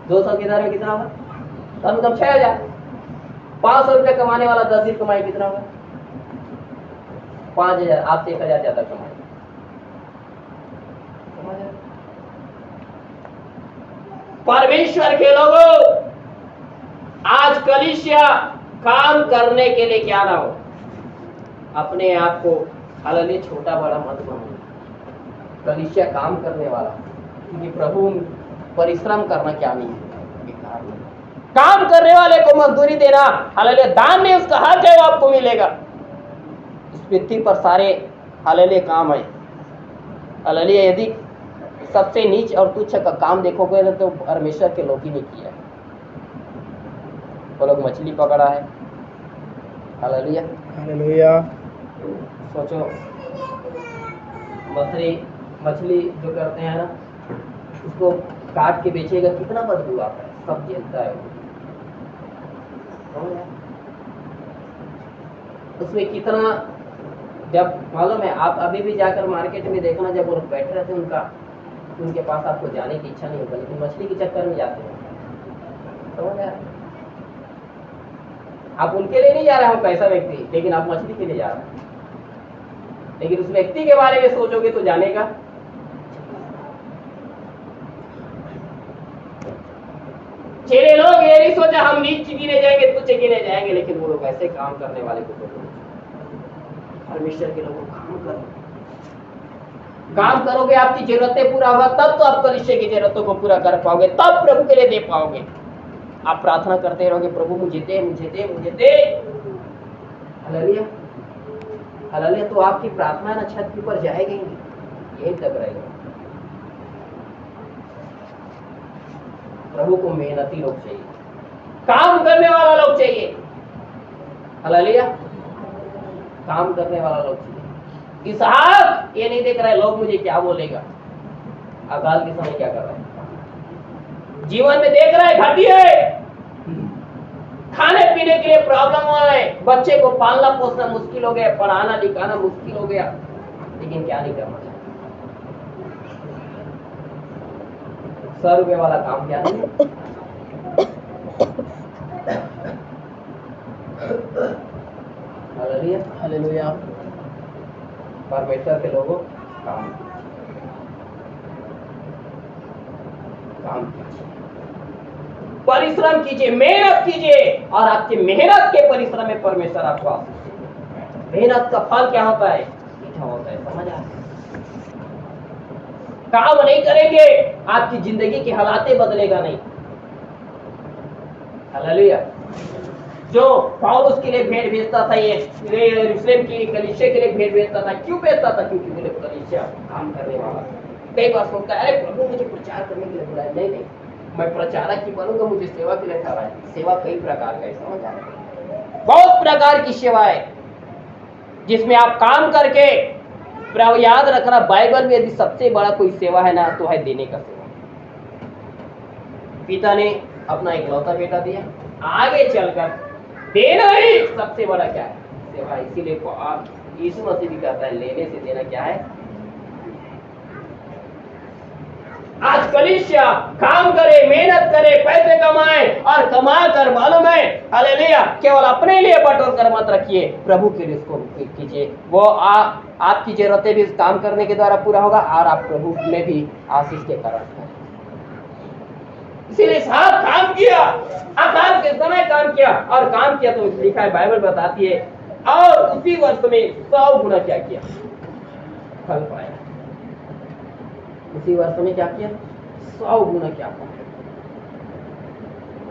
200 के दर में कितना होगा? कम से कम 6000। 500 रुपये कमाने वाला 10 दिन कमाए, कितना होगा? 5000। आपसे 1000 ज्यादा कमाए। परमेश्वर के लोगों, आज कलीसिया काम करने के लिए क्या ना हो, अपने आप को हालेलुया छोटा बड़ा मत बनो। कलीसिया काम करने वाला, क्योंकि प्रभु परिश्रम करना क्या नहीं है, बेकार नहीं। काम करने वाले को मजदूरी देना हालेलुया दान नहीं, उसका हक है, वो आपको मिलेगा। इस पृथ्वी पर सारे हालेलुया काम है। हालेलुया यदि सबसे नीच और तुच्छ का काम देखोगे तो परमेश्वर के लोग ही नहीं किया। वो लोग मछली पकड़ा है, हालेलुया हालेलुया। सोचो, मछली जो करते हैं ना, उसको काट के बेचेगा, कितना बदबू आता है, सब जलता है। उसमें कितना, जब मालूम है, आप अभी भी जाकर मार्केट में देखना, जब वो लोग बैठे रहते हैं उनके पास आपको जाने की इच्छा नहीं होगा, लेकिन मछली के चक्कर में जाते हैं। समझ रहे हैं? आप उनके लिए नहीं जा रहे हो पैसा व्यक्ति, लेकिन आप मछली के लिए जा रहे हैं। लेकिन उस व्यक्ति के बारे में सोचोगे तो जाने का चेले लोग ये नहीं सोचा हम नीच गिने जाएंगे, तुच्छ गिने जाएंगे, लेकिन वो लोग ऐसे काम करने वाले को परमेश्वर के लोगों काम करो। काम करोगे, आपकी जरूरतें पूरा होगा, तब तो आप कलीसिया की जरूरतों को पूरा कर पाओगे, तब प्रभु के लिए दे पाओगे। आप प्रार्थना करते रहोगे, प्रभु मुझे दे, मुझे दे, मुझे दे। Hallelujah hallelujah. तो आपकी प्रार्थना ना छत के ऊपर जाएगी ही नहीं, यहीं तक रहेगा। प्रभु को मेहनती लोग चाहिए, काम करने वाला लोग चाहिए। हालेलुया, काम करने वाला लोग चाहिए। इसहाक ये नहीं देख रहा है लोग मुझे क्या बोलेगा, अकाल के समय क्या कर रहा है, जीवन में देख रहा है घाटी है, खाने पीने के लिए प्रॉब्लम हो रहा है, बच्चे को पालना पोसना मुश्किल हो गया, पढ़ाना लिखाना मुश्किल हो गया, लेकिन क्या नहीं करना चाहिए। 100 रुपये वाला काम क्या नहीं है। Hallelujah hallelujah. परमेश्वर के लोगों काम कीजिए, परिश्रम कीजिए, मेहनत कीजिए, और आपकी मेहनत के परिश्रम में परमेश्वर आपको आशीष देगा। मेहनत का फल क्या होता है? मीठा होता है। समझ आ? काम नहीं करेंगे, आपकी जिंदगी की हालातें बदलेगा नहीं। हालेलुया। जो पौलुस के लिए भेंट भेजता था, ये यरूशलेम की कलीसिया के लिए भेंट भेजता था, क्यों भेजता था? क्योंकि मेरे कलीसिया काम करने वाला। कई बार सोचता है, अरे प्रभु मुझे प्रचार करने के लिए बुलाया। नहीं, मैं प्रचारक ही बनूंगा, मुझे सेवा के लिए ठहरा है। सेवा कई प्रकार का है, समझ आ रहा है? बहुत प्रकार की सेवा है जिसमें आप काम करके, याद रखना, बाइबल में यदि सबसे बड़ा कोई सेवा है ना, तो है देने का सेवा। पिता ने अपना इकलौता बेटा दिया, आगे चलकर देना ही सबसे बड़ा क्या है? सेवा। इसीलिए यीशु मसीह भी कहता है, लेने से देना क्या है? आज कलीसिया काम करे, मेहनत करे, पैसे कमाए और कमा कर मालूम है हालेलुया केवल अपने लिए बटोर कर मत रखिए, प्रभु के लिए इसको कीजिए। वो आपकी जरूरतें भी इस काम करने के द्वारा पूरा होगा और आप प्रभु में भी आशीष के कारण करें। इसीलिए साहब काम किया, अकाल के समय काम किया और काम किया तो लिखा है, बाइबल बताती है, और उसी वर्ष में 100 गुना क्या किया, फल पाया। उसी वर्ष में क्या किया, 100 गुना क्या पाया।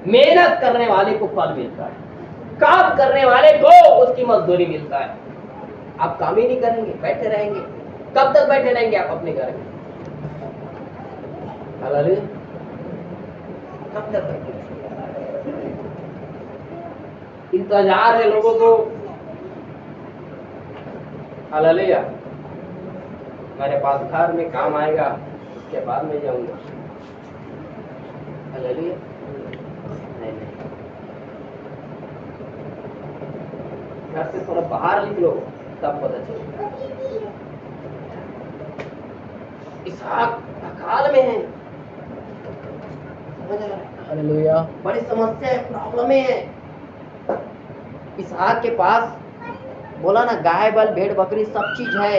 मेहनत करने वाले को फल मिलता है, काम करने वाले को उसकी मजदूरी मिलता है। आप काम ही नहीं करेंगे, बैठे रहेंगे, कब तक बैठे रहेंगे आप अपने घर में? हालेलुया, कब तक बैठे? इंतजार है लोगों को, हालेलुया मेरे पास घर में काम आएगा उसके बाद में जाऊंगा, हालेलुया। नहीं, घर से थोड़ा बाहर निकलो तब पता चलेगा। इसहाक अकाल में है, हालेलुया। बड़ी समस्या है, प्रॉब्लम है। इसहाक के पास बोला ना, गाय बैल भेड़ बकरी सब चीज है,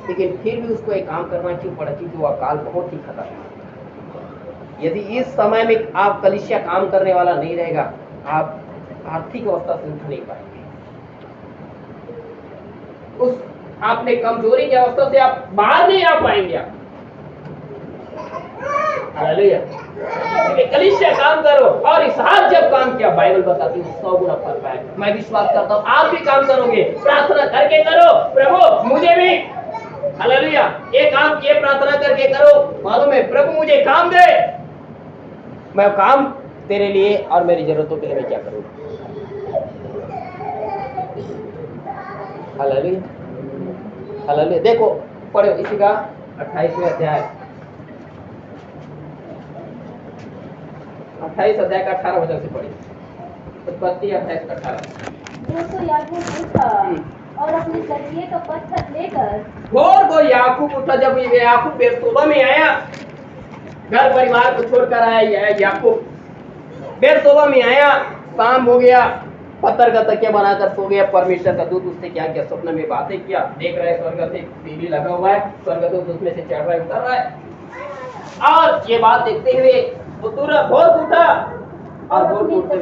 लेकिन फिर भी उसको एक काम करना क्यों पड़ा? क्योंकि वो अकाल बहुत ही खतरनाक। यदि इस समय में आप कलीसिया काम करने वाला नहीं रहेगा, आप आर्थिक अवस्था से उठ नहीं पाएंगे। उस आपने कमजोरी की अवस्था से आप बाहर नहीं आ पाएंगे। आप हालेलुया, कलीसिया काम करो। और इसहाक जब काम किया, बाइबल बताती है 100 गुना फल पाए। मैं विश्वास करता हूँ आप भी काम करोगे, प्रार्थना करके करो, प्रभु मुझे भी, हालेलुया ये काम किए, प्रार्थना करके करो, मालूम है प्रभु मुझे काम दे, मैं काम तेरे लिए और मेरी जरूरतों के लिए मैं क्या करूँ। Hallelujah, hallelujah. देखो पढ़ो इसी का 28वें अध्याय, 28 अध्याय का 18 वचन से पढ़िए। उत्पत्ति 28 का 18। तो याकूब उठा और अपने तकिए का पत्थर लेकर, भोर को याकूब उठा। जब याकूब बेरशेबा में आया, घर परिवार को छोड़कर आया याकूब, बेरशेबा में आया, शाम हो गया, पत्थर का तकिया बनाकर सो गया। परमेश्वर का दूत उससे क्या किया, स्वप्न में बातें किया। देख रहे स्वर्ग से सीढ़ी लगा हुआ है, स्वर्गदूत उसमें से चढ़ रहा है, उतर रहा है। और ये बात देखते हुए वो तुरंत भोर उठा और भोर उठते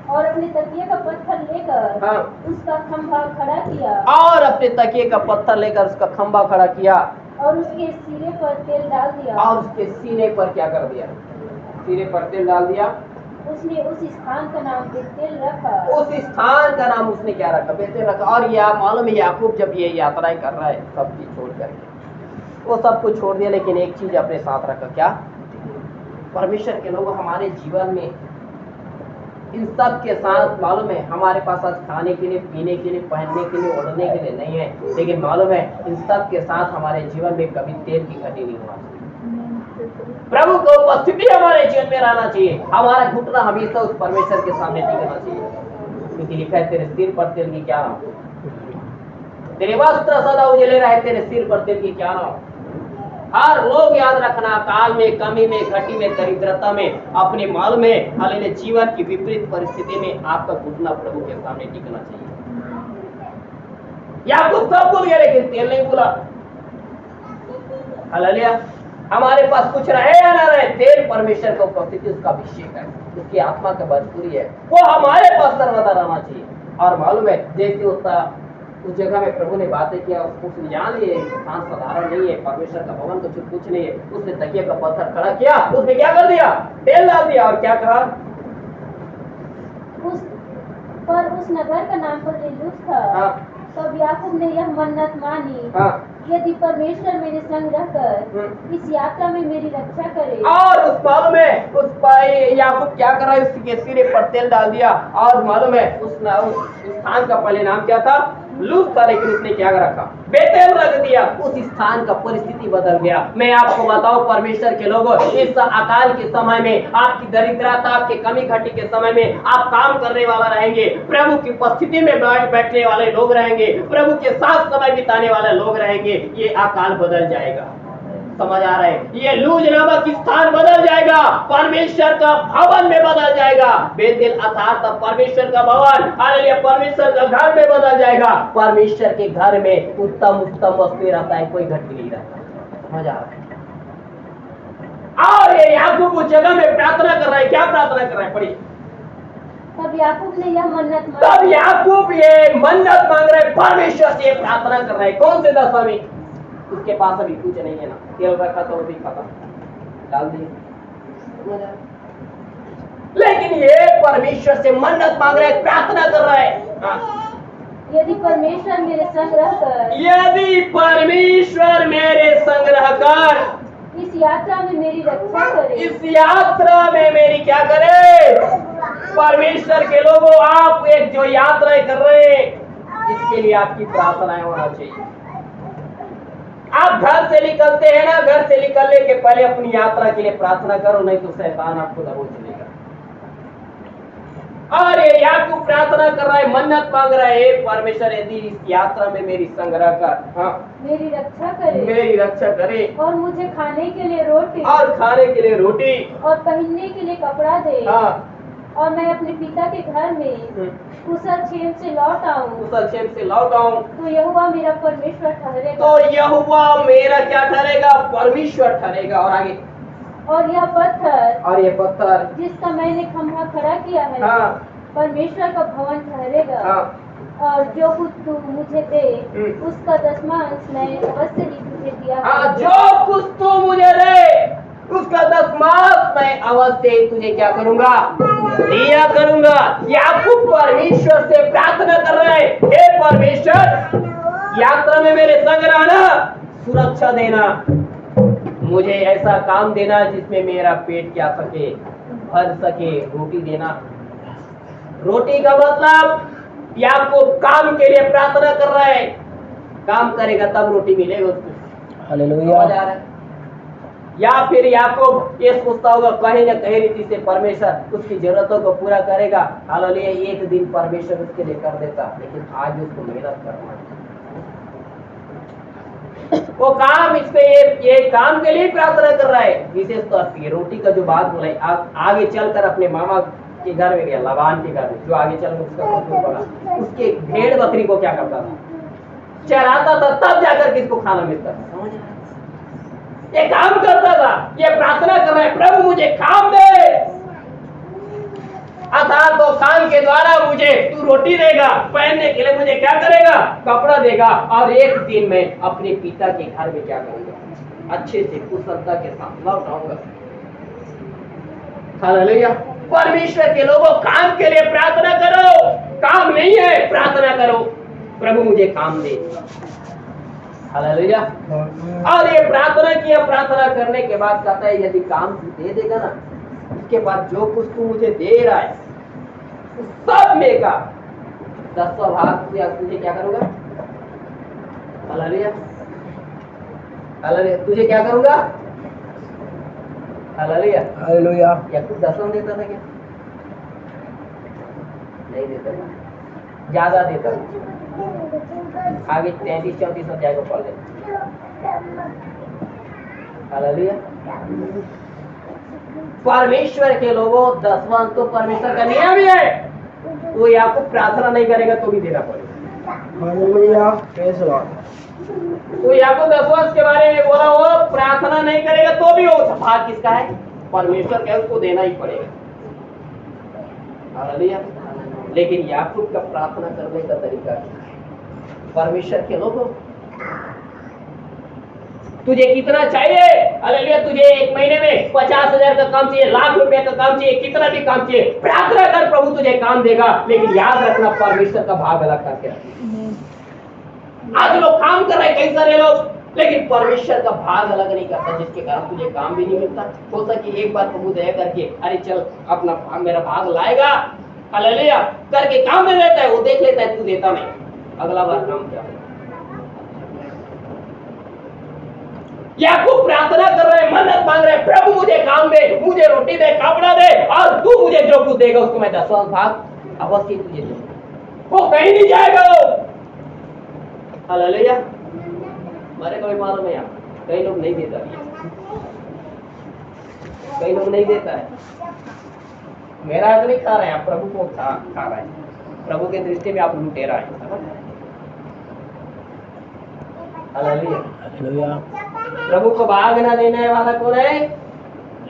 और अपने तकिए का पत्थर लेकर उसका खंभा खड़ा किया, और अपने तकिए का पत्थर लेकर उसका खंभा खड़ा किया और उसके सिरे पर तेल डाल दिया, और उसके सीने पर क्या कर दिया, सिरे पर तेल डाल दिया। उसने उस स्थान का नाम बेतेल रखा। उस स्थान का नाम उसने क्या रखा, बेतेल रखा। और यह मालूम है याकूब जब ये यात्राएं कर रहा है सब चीज छोड़ करके, वो सब कुछ छोड़ दिया, लेकिन एक चीज अपने साथ रखा, क्या? परमेश्वर के लोग हमारे जीवन में इन सब के साथ, मालूम है हमारे पास आज खाने के लिए, पीने के लिए, पहनने के लिए, ओढ़ने के लिए नहीं है, लेकिन मालूम है इन सब के साथ हमारे जीवन में कभी तेल की घटी नहीं होना चाहिए। प्रभु की उपस्थिति हमारे जीवन में रहना चाहिए। हमारा घुटना हमेशा उस परमेश्वर के सामने टिकना चाहिए, क्योंकि लिखा है तेरे सिर पर तेल की क्या नाम, तेरे वस्त्र सदा उजले रहे, तेरे सिर पर तेल की क्या नाम। हर लोग याद रखना, काल में, कमी में, घटी में, दरिद्रता में, अपने माल में, हालेलुया जीवन की विपरीत परिस्थिति में आपका घुटना प्रभु के सामने टिकना चाहिए। याकूब सब भूल गया लेकिन तेल नहीं भूला। हालेलुया, हमारे पास कुछ रहे या ना रहे, तेल परमेश्वर का उपस्थिति, उसका अभिषेक है, उसकी आत्मा का भरपूरी है, वो हमारे पास सर्वदा रहना चाहिए। और मालूम है जैसे उसका उस जगह में प्रभु ने बातें किया, उसने जान लिए स्थान साधारण नहीं है, परमेश्वर का भवन तो कुछ नहीं है। उसने तकिए का पत्थर खड़ा किया, उसने क्या कर दिया, तेल डाल दिया, और क्या कहा, उस नगर का नाम परलुस था। तब याकूब ने यह मन्नत मानी, यदि परमेश्वर मेरे संग रहकर इस यात्रा में मेरी रक्षा करे। और उस मालूम है उस याकूब क्या कर रहा है, उसके सिरे पर तेल डाल दिया। और मालूम है उस स्थान का पहले नाम क्या था, लूज था, लेकिन उसने क्या रखा, बेतेल रख दिया। उस स्थान का परिस्थिति बदल गया। मैं आपको बताऊं परमेश्वर के लोगों, इस अकाल के समय में, आपकी दरिद्रता, आपके कमी घटी के समय में आप काम करने वाला रहेंगे, प्रभु की उपस्थिति में बैठने वाले लोग रहेंगे, प्रभु के साथ समय बिताने वाले लोग रहेंगे, ये अकाल बदल जाएगा। समझ आ रहा है? ये लूज नामक स्थान बदल जाएगा, परमेश्वर का भवन में बदल जाएगा। बेतेल अर्थात परमेश्वर का भवन, हालेलुया, परमेश्वर का घर में बदल जाएगा। परमेश्वर के घर में उत्तम उत्तम वस्तु रहता है, कोई घट नहीं रहता। समझ आ रहा है? और ये याकूब उस जगह में प्रार्थना कर रहा है। क्या प्रार्थना कर रहा है? पढ़िए। तब याकूब ने यह मन्नत मांगी। तब याकूब ये मन्नत मांग रहे, परमेश्वर से प्रार्थना कर रहे हैं। कौन से 10 स्वामी? उसके पास अभी कुछ नहीं है ना, तेल रखा तो भी खत्म, डाल दिए। लेकिन ये परमेश्वर से मन्नत मांग रहे, प्रार्थना कर रहा है। यदि परमेश्वर मेरे संग रहकर, यदि परमेश्वर मेरे संग रहकर इस यात्रा में मेरी रक्षा करे, इस यात्रा में मेरी क्या करे? परमेश्वर के लोगों, आप एक जो यात्राएं कर रहे हैं, इसके लिए आपकी प्रार्थनाएं होना चाहिए। आप घर से निकलते हैं ना, घर से निकलने के पहले अपनी यात्रा के लिए प्रार्थना करो, नहीं तो शैतान आपको दबोच लेगा। और ये याकूब प्रार्थना कर रहा है, मन्नत मांग रहा है, परमेश्वर यदि इस यात्रा में मेरी संग्रह कर, हाँ, मेरी रक्षा करे, मेरी रक्षा करे, और मुझे खाने के लिए रोटी, और खाने के लिए रोटी, और पहनने के लिए कपड़ा दे, हाँ, और मैं अपने पिता के घर में कुशल क्षेम से लौट आऊं, कुशल क्षेम से लौट आऊं, तो यहोवा मेरा परमेश्वर ठहरेगा। तो यहोवा मेरा क्या ठहरेगा? परमेश्वर ठहरेगा। और आगे, और यह पत्थर, और ये पत्थर, जिसका मैंने खंभा खड़ा किया है, हाँ, परमेश्वर का भवन ठहरेगा। हाँ, और जो कुछ तू मुझे दे, हम्म। उसका 10वां मैं अवश्य ही तुझे दिया हाँ, करूंगा। जो कुछ तू मुझे दे, उसका 10वां मैं अवश्य ही तुझे क्या करूंगा? दिया करूंगा। याकूब परमेश्वर से प्रार्थना कर रहा है, हे परमेश्वर, यात्रा में मेरे संग रहना, सुरक्षा देना, मुझे ऐसा काम देना जिसमें मेरा पेट क्या सके, भर सके, रोटी देना। रोटी का मतलब याकूब काम के लिए प्रार्थना कर रहा है, काम करेगा तब रोटी मिलेगा उसको। हालेलुया। समझ आ रहा है? या फिर याकूब ये सोचता होगा कहीं न कहीं रीति से परमेश्वर उसकी जरूरतों को पूरा करेगा। हालेलुया, एक दिन परमेश्वर उसके लिए कर देता, लेकिन आज उसको मेहनत करना है। वो काम इसके ये काम के लिए प्रार्थना कर रहा है। विशेष तौर पर रोटी का जो बात बोला है, आगे चलकर अपने मामा के घर में गया, लाबान के घर में, जो आगे चल उसका ससुर बना, उसके भेड़ बकरी को क्या करता था? चराता था, तब जाकर किसको खाना मिलता था। समझ रहे हैं? ये काम करता था, ये प्रार्थना कर रहा है, प्रभु मुझे काम दे, अर्थात तो काम के द्वारा मुझे तू रोटी देगा, पहनने के लिए मुझे क्या करेगा? कपड़ा देगा, और एक दिन मैं अपने पिता के घर में क्या करूंगा? अच्छे से कुशलता के साथ लौट आऊंगा। हालेलुया। परमेश्वर के लोगों, काम के लिए प्रार्थना करो, काम नहीं है प्रार्थना करो, प्रभु मुझे काम दे। हालेलुया। और ये प्रार्थना किया, प्रार्थना करने के बाद कहता है यदि काम तू दे देगा ना, उसके बाद जो कुछ तू मुझे दे रहा है सब में का 10वां भाग तुझे क्या करूंगा? हालेलुया, हालेलुया, तुझे क्या करूंगा? Hallelujah, hallelujah. याकूब 10वां देता था क्या? नहीं देता था, ज्यादा देता था। आगे 33-34 अध्याय को पढ़ ले। हालेलुया। परमेश्वर के लोगों, 10वां तो परमेश्वर का नियम ही है, वो याकूब प्रार्थना नहीं करेगा तो भी देना पड़ेगा। हालेलुया। Praise Lord. तो याकूब 10वां के बारे में बोला, वो प्रार्थना नहीं करेगा तो भी वो भाग किसका है? परमेश्वर का, उसको देना ही पड़ेगा। हालेलुया। लेकिन याकूब का प्रार्थना करने का तरीका है, परमेश्वर के लोगों, तुझे कितना चाहिए? हालेलुया, तुझे एक महीने में 50,000 का काम चाहिए, लाख रुपए का काम चाहिए, कितना भी काम चाहिए, प्रार्थना कर, प्रभु तुझे काम देगा। लेकिन याद रखना, परमेश्वर का भाग अलग करके रखना। आज लोग काम कर रहे, कई सारे लोग, लेकिन परमेश्वर का भाग अलग नहीं करता, जिसके कारण तुझे काम भी नहीं मिलता। हो सके एक बार प्रभु दया करके, अरे चल अपना भाग, मेरा भाग लाएगा, हालेलुया करके काम दे देता है, वो देख लेता है, तू देता नहीं, अगला बार काम क्या? याकूब प्रार्थना कर रहे हैं, मन्नत मांग रहे हैं, प्रभु मुझे काम दे, मुझे रोटी दे, कपड़ा दे, और तू मुझे जो कुछ देगा उसको मैं 10वां भाग अवश्य तुझे दूंगा। वो कहीं नहीं जाएगा। हालेलुया। हमारे को भी मालूम है, कई लोग नहीं देता। कई लोग नहीं देता है, मेरा हक नहीं खा रहे हैं, आप प्रभु को खा रहे हैं, प्रभु के दृष्टि में आप लुटेरा हैं। हालेलुया। हालेलुया। प्रभु को भाग न देने वाला कौन है?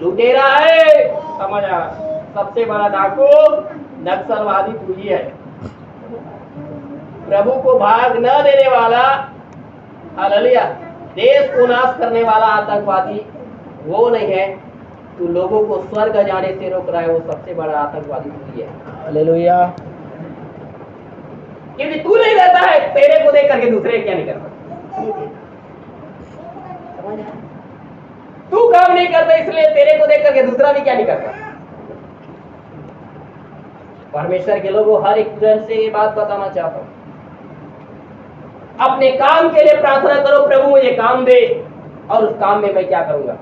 लुटेरा है। समझ आ? सबसे बड़ा डाकू नक्सलवादी तू ही है। प्रभु को भाग न देने वाला, हालेलुया, देश को नाश करने वाला आतंकवादी वो नहीं है। तू लोगों को स्वर्ग जाने से रोक रहा है, वो सबसे बड़ा आतंकवादी तू ही है। हालेलुया। क्योंकि तू नहीं रहता है, तेरे को देख करके दूसरे क्या नहीं करता। तू काम नहीं करता, इसलिए तेरे को देख करके दूसरा भी क्या नहीं करता। परमेश्वर के लोगों, हर एक जन से ये बात बताना चाहता हूं, अपने काम के लिए प्रार्थना करो, प्रभु मुझे काम दे और उस काम में मैं क्या करूंगा,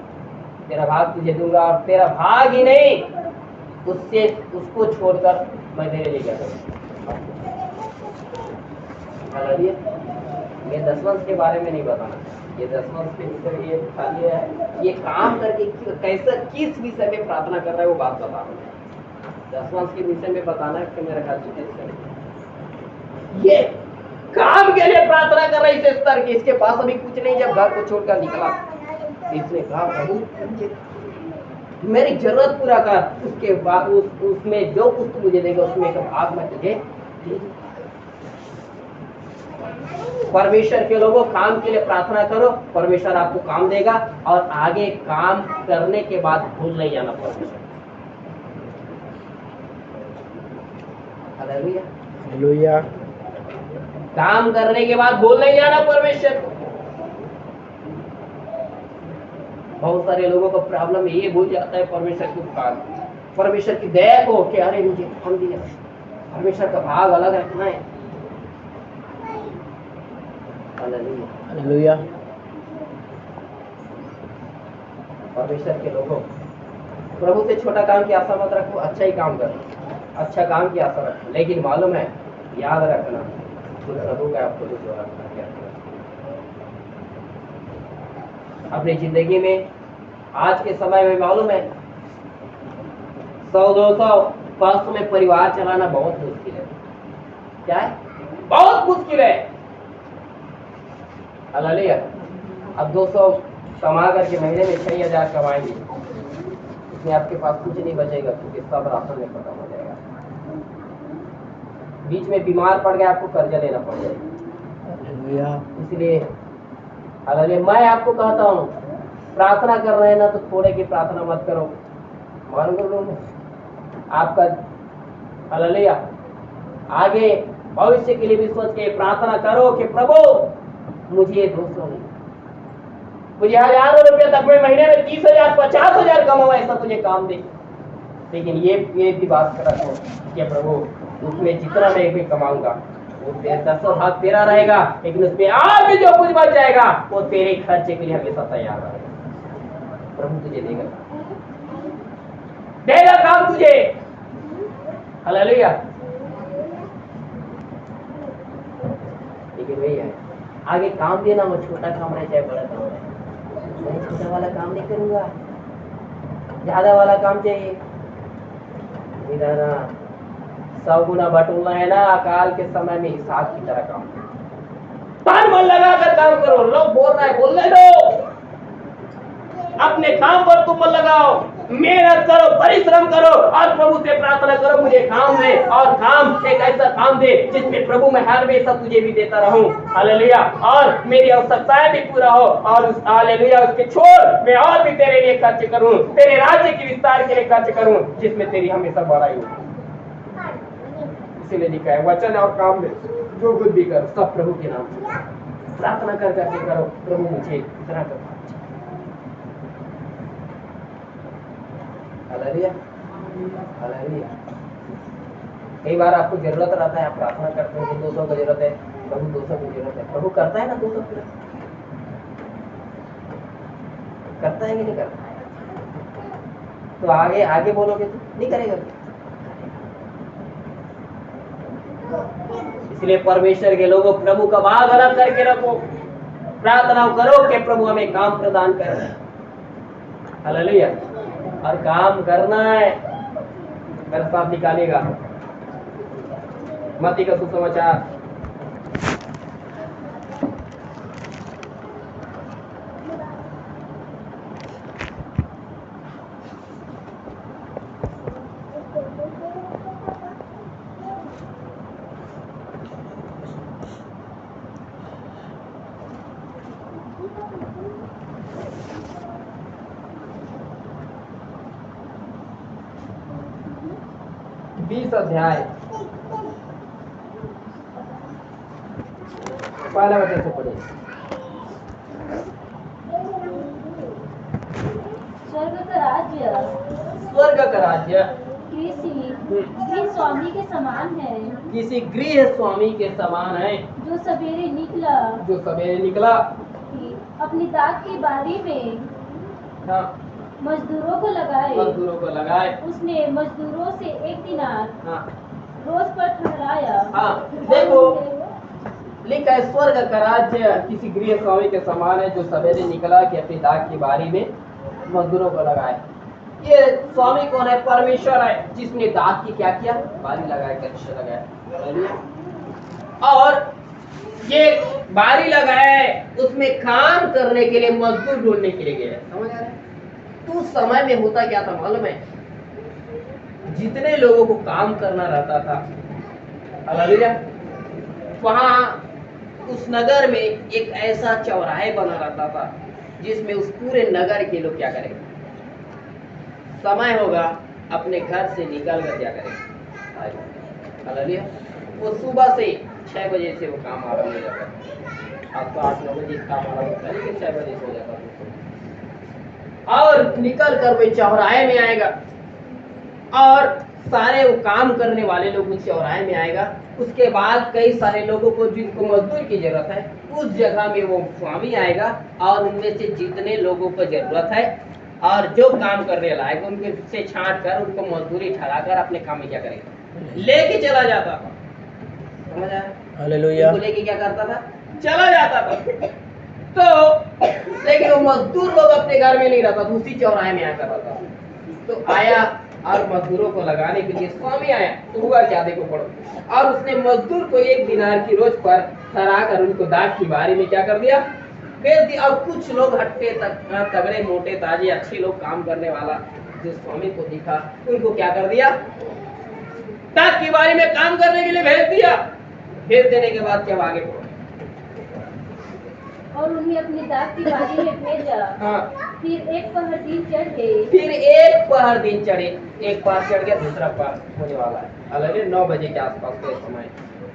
तेरा भाग तुझे दूंगा। और तेरा भाग ही नहीं, उससे उसको छोड़कर मैं तेरे लिए क्या करूंगा। ये दसवंश के बारे में नहीं बताना, ये दसवंश के विषय, ये खाली है, ये काम करके कैसा किस विषय में प्रार्थना कर रहा है वो बात बता रहा हूं। दसवंश के विषय में बताना है कि मेरा ख्याल ये काम के लिए प्रार्थना कर रहा है इस स्तर की, इसके पास अभी कुछ नहीं। जब घर को छोड़कर निकला, इसने कहा प्रभु मेरी जरूरत पूरा कर, उसके बाद उसमें जो कुछ तू मुझे देगा उसमें एक भाग मैं तुझे दे दूं। परमेश्वर के लोगों, काम के लिए प्रार्थना करो, परमेश्वर आपको काम देगा और आगे काम करने के बाद भूल नहीं जाना परमेश्वर। हालेलुया। हालेलुया। काम करने के बाद भूल नहीं जाना परमेश्वर को। बहुत सारे लोगों का प्रॉब्लम ये भूल जाता है परमेश्वर को काम, परमेश्वर की दया को कि अरे मुझे काम दिया, परमेश्वर का भाग अलग रखना है। हालेलुया। हालेलुया। परमेश्वर के लोगों, प्रभु से छोटा काम की आशा मत रखो, अच्छा ही काम करो, अच्छा काम की आशा रखो, लेकिन मालूम है, याद रखना प्रभु का आपको जो रखना क्या अपनी जिंदगी में। आज के समय में मालूम है 100-200 500 में परिवार चलाना बहुत मुश्किल है। क्या है? बहुत मुश्किल है। हालेलुया। अब 200 कमा करके महीने में 6000 कमाएंगे, इसमें आपके पास कुछ नहीं बचेगा, क्योंकि सब राशन में खत्म हो जाएगा। बीच में बीमार पड़ गए, आपको कर्जा लेना पड़ जाएगा। इसलिए हालेलुया, मैं आपको कहता हूँ, प्रार्थना कर रहे हैं ना तो थोड़े की प्रार्थना मत करो, मान लो आपका हालेलुया आगे भविष्य के लिए भी सोच के प्रार्थना करो कि प्रभु मुझे 200 मुझे 1000 रुपये तक में महीने में 30,000 50,000 कमाओ, ऐसा तुझे काम दे। लेकिन ये भी बात रखो कि प्रभु उसमें जितना मैं भी कमाऊंगा वो 10 भाग तेरा रहेगा, लेकिन उसमें और भी जो कुछ बच जाएगा वो तेरे खर्चे के लिए हमेशा तैयार रहेगा। प्रभु तुझे देगा काम तुझे। हालेलुया। लेकिन वही है, आगे काम देना, वो छोटा काम रहे चाहे बड़ा काम रहे, मैं छोटा वाला काम नहीं करूंगा, ज्यादा वाला काम चाहिए। 100 गुना बटोरना है ना, अकाल के समय में हिसाब की तरह काम तन मन लगा कर काम करो। लोग बोल रहा है बोलने दो, अपने काम पर तुम मन लगाओ, मेहनत करो, परिश्रम करो और प्रभु से प्रार्थना करो मुझे काम दे, और काम एक ऐसा काम दे जिसमें प्रभु मैं हर हमेशा तुझे भी देता रहूं। हालेलुया। और मेरी आवश्यकताएं भी पूरा हो, और उस हालेलुया उसके छोड़ मैं और भी तेरे लिए खर्च करूं, तेरे राज्य के विस्तार के लिए खर्च करूं, जिसमें तेरी हमेशा बड़ाई हो। इसीलिए लिखा है वचन और काम में जो कुछ भी करो सब प्रभु के नाम से प्रार्थना कर करके करो, प्रभु मुझे इतना कर। हालेलुया। हालेलुया। कई बार आपको जरूरत रहता है, आप प्रार्थना करते हैं 200 की जरूरत है, प्रभु 200 की जरूरत है, प्रभु करता है ना 200 की, करता है कि नहीं करता है? तो आगे आगे बोलोगे तो नहीं करेगा। इसलिए परमेश्वर के लोगों प्रभु का भाग अलग करके रखो, प्रार्थना करो कि प्रभु हमें काम प्रदान करे। हालेलुया। और काम करना है। मेरे साथ निकालिएगा मत्ती का सुसमाचार 20 अध्याय पहला वचन से पढ़िए। स्वर्ग का राज्य किसी गृह स्वामी के समान है, किसी गृह स्वामी के समान है जो सवेरे निकला कि अपनी दाख की बारी में हाँ, मजदूरों को लगाए। उसने मजदूरों से 1 दिनार हाँ, रोज पर ठहराया। हाँ, देखो लिखा है स्वर्ग का राज्य किसी गृह स्वामी के समान है जो सवेरे निकला कि अपनी दाख की बारी में मजदूरों को लगाए। ये स्वामी कौन है? परमेश्वर है, जिसने दाख की क्या किया? बारी लगाया, कलश लगाया। और ये बारी लगाया है, उसमें काम करने के लिए मजदूर ढूंढने के लिए गया। समझ आ रहा है? तो उस समय में होता क्या था मालूम है? जितने लोगों को काम करना रहता था, हालेलुया, वहां उस नगर में एक ऐसा चौराहे बना रहता था जिसमें उस पूरे नगर के लोग क्या करेंगे? समय होगा अपने घर से निकल कर क्या करेंगे? हालेलुया। वो सुबह से 6 बजे से वो काम आरंभ हो जाता है। अब तो 8-9 बजे काम आरंभ होता है, लेकिन 6 बजे से हो जाता है। और निकल कर वो चौराहे में आएगा और सारे वो काम करने वाले लोग उस चौराहे में आएगा। उसके बाद कई सारे लोगों को जिनको मजदूर की जरूरत है उस जगह में वो स्वामी आएगा और उनमें से जितने लोगों को जरूरत है और जो काम करने लायक उनके से छांट कर उनको मजदूरी ठहरा कर अपने काम में क्या करेगा? लेके चला जाता था। समझ आया? हालेलुया। उनको लेके क्या करता था? चला जाता था। तो लेकिन वो मजदूर लोग अपने घर में नहीं रहता था, उसी चौराहे में आया करता था। तो आया और मजदूरों को लगाने के लिए स्वामी आया। तो हुआ क्या देखो पढ़ो। और उसने मजदूर को 1 दिनार की रोज पर ठहरा कर उनको दाख की बारी में क्या कर दिया? भेज दिया। और कुछ लोग हट्टे तगड़े मोटे ताजे अच्छे लोग काम करने वाला जो स्वामी को दिखा उनको क्या कर दिया? दाख की बारी में काम करने के लिए भेज दिया। भेज देने के बाद क्या आगे पढ़ो। और उन्हें अपनी दाख की बारी में भेजा। हाँ। फिर 1 पहर दिन चढ़े। फिर 1 पहर दिन चढ़े। 1 पहर चढ़ गया, दूसरा पहर होने वाला है। अलग 9 बजे के आसपास के समय।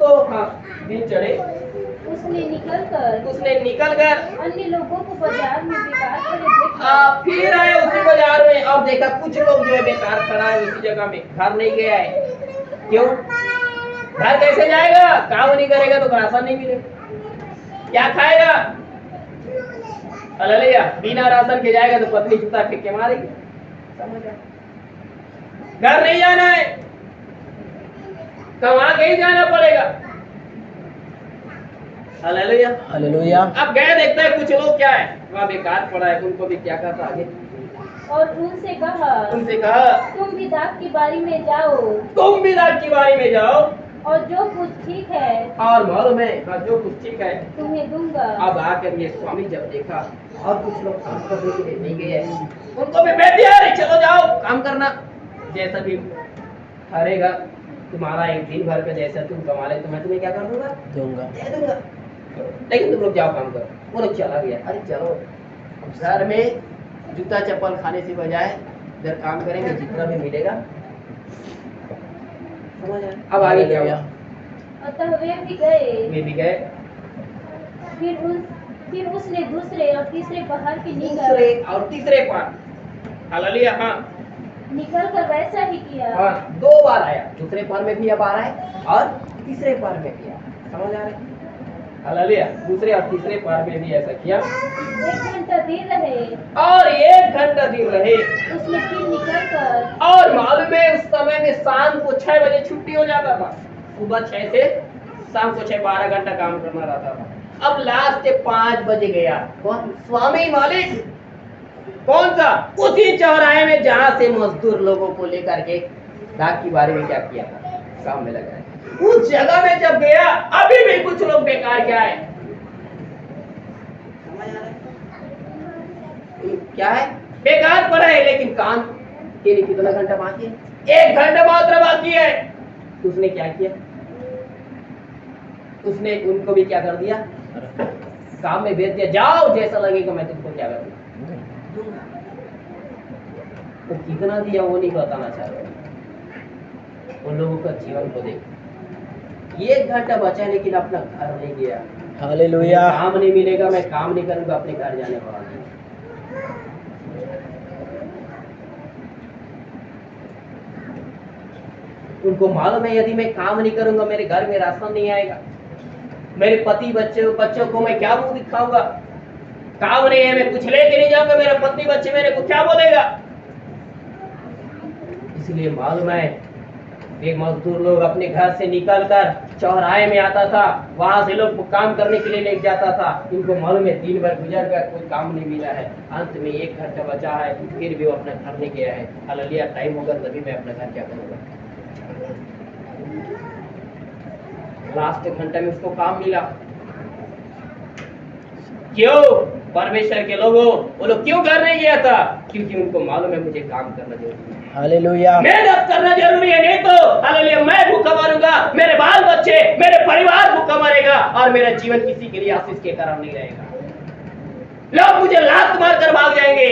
तो हाँ, दिन चढ़े। उसने निकल कर अन्य लोगों को बाजार में बेकार खड़े देखा। फिर आए उसी बाजार में और देखा कुछ लोग जो है बेकार खड़ा है उसी जगह में, घर नहीं गया है। क्यों? घर कैसे जाएगा? काम नहीं करेगा तो राशन नहीं मिलेगा, क्या खाएगा? हालेलुया। बिना राशन के जाएगा तो पत्नी जूता फेंक के मारेगी। समझ आया? घर नहीं जाना है, कमा के ही जाना पड़ेगा। हालेलुया। हालेलुया। अब गए देखता है कुछ लोग क्या है वहाँ बेकार पड़ा है। उनको भी क्या कहता आगे? और उनसे कहा तुम भी दाख की बारी में जाओ और जो कुछ ठीक है और मालूम है जो कुछ ठीक है तुम्हें दूंगा। अब आकर ये स्वामी जब देखा और कुछ लोग काम करने के लिए नहीं गए उनको भी भेज दिया, अरे चलो जाओ काम करना, जैसा भी ठहरेगा तुम्हारा एक दिन भर का जैसा तुम कमा ले तो मैं तुम्हें क्या कर दूंगा? दूंगा। लेकिन तुम लोग जाओ काम करो। वो लोग चला गया। अरे चलो घर में जूता चप्पल खाने से बजाय इधर काम करेंगे, जितना भी मिलेगा। समझ आया? अब आगे क्या हुआ? अतः वे भी गए। फिर उसने दूसरे और तीसरे पहर की पहर, हालेलुया, हाँ, निकल कर वैसा ही किया। हाँ, 2 बार आया। दूसरे पहर में भी अब आ रहा है और तीसरे पहर में भी आया। समझ आ रहा है? हालेलुया। दूसरे और तीसरे पहर में भी ऐसा किया। 1 घंटा दिन रहे और 1 घंटा दिन रहे। उसने फिर निकल कर और मालूम है उस समय में शाम को 6 बजे छुट्टी हो जाता था। सुबह 6 से शाम को 6, 12 घंटा काम करना रहता था। अब लास्ट 5 बजे गया। कौन? स्वामी मालिक कौन सा? उसी चौराहे में जहां से मजदूर लोगों को लेकर के डाक की बारी में क्या किया था, काम में लगाया। उस जगह में जब गया, अभी भी कुछ लोग बेकार क्या है, समझ आ रहा है? क्या है? बेकार पड़ा है, लेकिन काम के लिए कितना घंटा बाकी है? 1 घंटा मात्र बाकी है। उसने क्या किया? उसने उनको भी क्या कर दिया, काम में भेज दिया, जाओ जैसा लगेगा मैं तुमको क्या कर दूंगा। वो कितना दिया वो नहीं बताना चाह रहे, उन लोगों का जीवन को देख। 1 घंटा बचा लेकिन अपना घर नहीं गया। हालेलुया। काम नहीं मिलेगा, मैं काम नहीं करूंगा, अपने घर जाने वाला नहीं। उनको मालूम है यदि मैं काम नहीं करूंगा मेरे घर में राशन नहीं आएगा, मेरे पति बच्चों को मैं क्या मुंह दिखाऊंगा। काम नहीं है, मैं कुछ लेके नहीं जाऊंगा, मेरा पत्नी बच्चे मेरे को क्या बोलेगा। इसलिए मालूम है एक मजदूर लोग अपने घर से निकलकर चौराहे में आता था, वहां से लोग काम करने के लिए लेके जाता था। इनको मालूम है 3 बार गुजर गया, कोई काम नहीं मिला है, अंत में 1 घंटा बचा है, फिर भी वो अपना घर नहीं गया है। हालेलुया। टाइम होगा तभी मैं अपना घर क्या करूंगा। लास्ट घंटे में उसको काम मिला। क्यों? परमेश्वर के लोगों, वो लोग क्यों घर नहीं गया था? क्योंकि उनको मालूम है मुझे काम करना जरूरी है, हालेलुया। मेहनत करना जरूरी है। नहीं तो हालेलुया मैं भूखा मरूंगा, मेरे बाल बच्चे, मेरे परिवार भूखा मरेगा और मेरा जीवन किसी के लिए आशीष के कारण नहीं रहेगा। लोग मुझे लात मार कर भाग जाएंगे।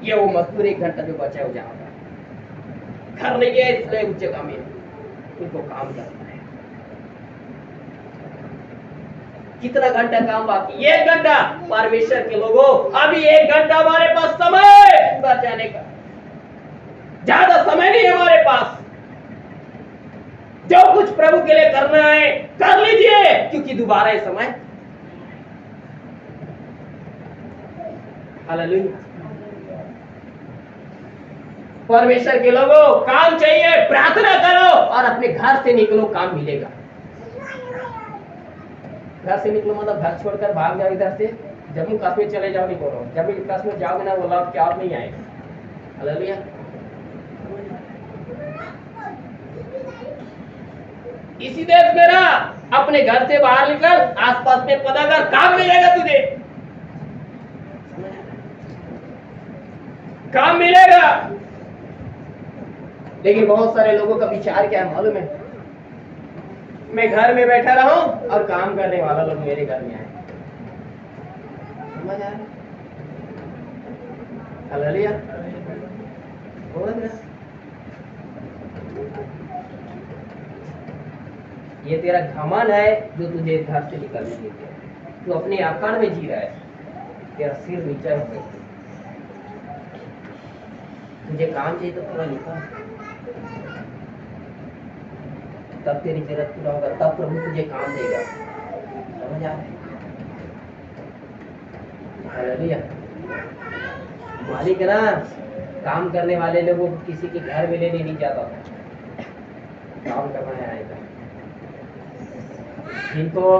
ये वो मजदूर 1 घंटा जो बचा हो जाएगा, घर नहीं गया इसलिए उस जगह में उनको काम करना है। कितना घंटा काम बाकी? 1 घंटा। परमेश्वर के लोगों, अभी 1 घंटा हमारे पास समय पूरा जाने का, ज्यादा समय नहीं है हमारे पास। जो कुछ प्रभु के लिए करना है कर लीजिए, क्योंकि दोबारा ये समय। हालेलुया। परमेश्वर के लोगों, काम चाहिए, प्रार्थना करो और अपने घर से निकलो, काम मिलेगा। घर से निकलो मतलब घर छोड़कर भाग जाओ इधर से, जम्मू कश्मीर चले जाओ नहीं बोल रहा हूं। जम्मू कश्मीर जाओगे ना वो लौट के आप नहीं आएगा। हालेलुया। इसी देश में ना, अपने घर से बाहर निकल, आसपास में पता कर, काम मिलेगा तुझे, काम मिलेगा। लेकिन बहुत सारे लोगों का विचार क्या है मालूम है? मैं घर में बैठा रहूं और काम करने वाला लोग मेरे घर में आए। समझ आ रहा है? हालेलुया। ये तेरा घमंड है जो तुझे घर से निकलने नहीं दिया। तू अपने आकार में जी रहा है, तेरा सिर नीचा हो गया। तुझे काम चाहिए तो पूरा निकाल, तब तेरी जरूरत पूरा होगा, तब प्रभु तुझे काम देगा। समझ आ रहा है? हालेलुया। मालिक ना काम करने वाले लोगों को किसी के घर में लेने नहीं जाता था, काम करना है आएगा। जिनको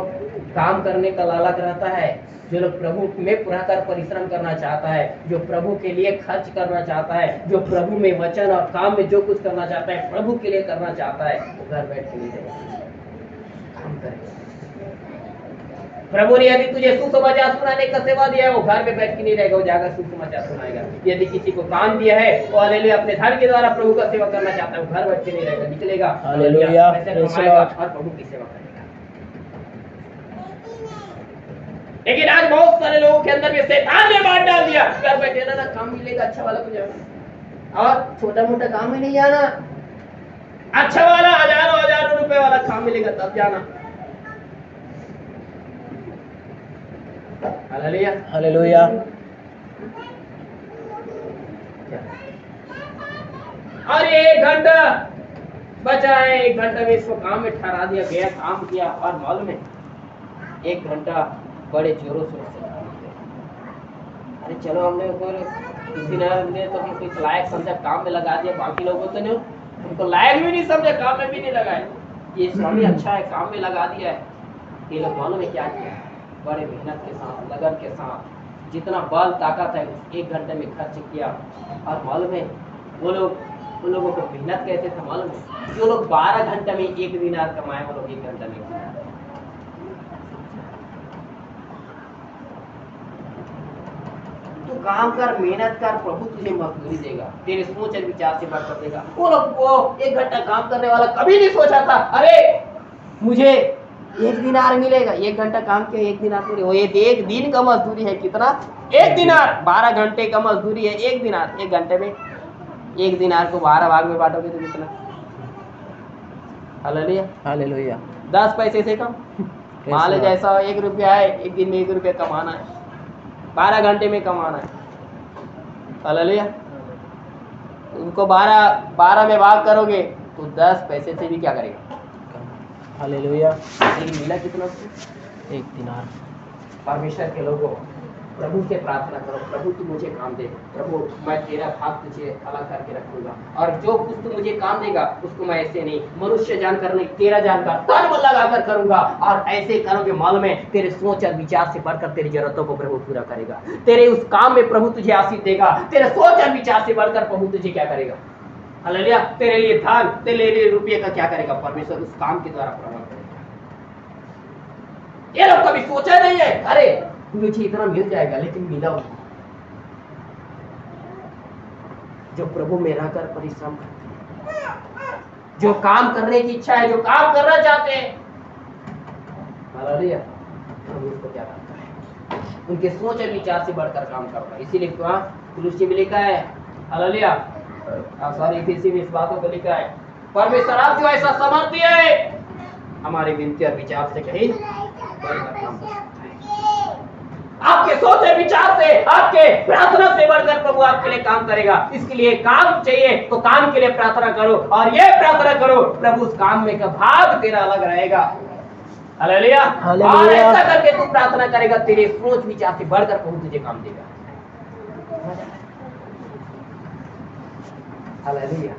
काम करने का लालच रहता है, जो लोग प्रभु में पूरा कर परिश्रम करना चाहता है, जो प्रभु के लिए खर्च करना चाहता है, जो प्रभु में वचन और काम में जो कुछ करना चाहता है, प्रभु के लिए करना चाहता है, वो घर बैठ के नहीं रहेगा, काम करेगा। प्रभु ने यदि तुझे सुसमाचार सुनाने का सेवा दिया है, वो घर में बैठ के नहीं रहेगा, वो जाकर सुसमाचार सुनाएगा। यदि किसी को काम दिया है, वो हालेलुया अपने धन के द्वारा प्रभु का सेवा करना चाहता है, वो घर बैठ के नहीं रहेगा, निकलेगा, हालेलुया, पैसे कमाएगा और प्रभु की सेवा करेगा। लेकिन आज बहुत सारे लोगों के अंदर में शैतान ने बात डाल दिया, घर बैठे ना काम मिलेगा अच्छा वाला तुझे, और छोटा मोटा काम में नहीं जाना, अच्छा वाला हजारों रुपए वाला काम मिलेगा तब जाना। हालेलुया। हालेलुया। और 1 घंटा बचा है, 1 घंटा में इसको काम में ठहरा दिया गया, काम किया, और मालूम है 1 घंटा बड़े जोरों शोर से काम किया। अरे चलो हमने ऊपर किसी ने तो हमको इस लायक समझा, काम में लगा दिया, बाकी लोगों तो ने उनको लायक भी नहीं समझा, काम में भी नहीं लगाए। ये स्वामी अच्छा है, काम में लगा दिया है। ये लोग मालूम है क्या किया? बड़े मेहनत के साथ, लगन के साथ जितना बल ताकत है एक घंटे में खर्च किया। और मालूम है उन लोगों को मेहनत कैसे था मालूम है? जो लोग 12 घंटे में 1 दिनार कमाए वो लोग 1 घंटे में 1 दिनार। तू काम कर, मेहनत कर, प्रभु तुझे मजदूरी देगा, तेरे सोच और विचार से बढ़कर देगा। वो लोग वो 1 घंटा काम करने वाला कभी नहीं सोचा था अरे मुझे 1 दिनार मिलेगा। 1 घंटा काम किया 1 दिनार पूरे, वो ये 1 दिन का मजदूरी है कितना? 1 दिनार। 12 घंटे का मजदूरी है 1 दिनार। 1 घंटे में 1 दिनार को 12 भाग में बांटोगे तो कितना? Hallelujah, hallelujah. 10 पैसे से कम। मान लो जैसा 1 रुपया है, 1 दिन में 1 रुपया कमाना है, 12 घंटे में कमाना है। हालेलुया। उनको 12 में भाग करोगे तो 10 पैसे से भी क्या करेगा? हालेलुया। लेकिन मिला कितना? 1 दिनार। परमेश्वर के लोगों, प्रभु से प्रार्थना करो, प्रभु तू मुझे काम दे, प्रभु मैं तेरा भाग तुझे अलग करके रखूंगा, और जो कुछ तू मुझे काम देगा उसको मैं ऐसे नहीं, मनुष्य जानकर नहीं, तेरा जानकर तन मन लगाकर करूंगा। और ऐसे करोगे मालूम है तेरे सोच और विचार से बढ़कर तेरी जरूरतों को प्रभु पूरा करेगा। तेरे उस काम में प्रभु तुझे आशीष देगा। तेरे सोच और विचार से बढ़कर प्रभु तुझे क्या करेगा? हालेलुया। तेरे लिए धन, तेरे लिए रुपये का क्या करेगा? परमेश्वर उस काम के द्वारा प्रभाव करेगा। ये लोग कभी सोचा नहीं है अरे मुझे इतना मिल जाएगा, लेकिन मिला वो जो प्रभु में रहकर परिश्रम करते हैं, जो काम करने की इच्छा है, जो काम करना चाहते हैं, हालेलुया, प्रभु उसको क्या करता है? उनके सोच और विचार से बढ़कर काम करता है। इसीलिए कुलुस्सी में लिखा है, हालेलुया, सॉरी इफिसी में इस बातों को लिखा है, परमेश्वर आप जो ऐसा समर्थी है हमारे विनती और विचार से कहीं बढ़कर काम करता है। आपके सोच और विचार से, आपके प्रार्थना से बढ़कर प्रभु आपके लिए काम करेगा। इसके लिए काम चाहिए तो काम के लिए प्रार्थना करो, और ये प्रार्थना करो प्रभु उस काम में का भाग तेरा अलग रहेगा। हालेलुया। और ऐसा करके तू प्रार्थना करेगा, तेरे सोच विचार से बढ़कर प्रभु तुझे काम देगा। Hallelujah,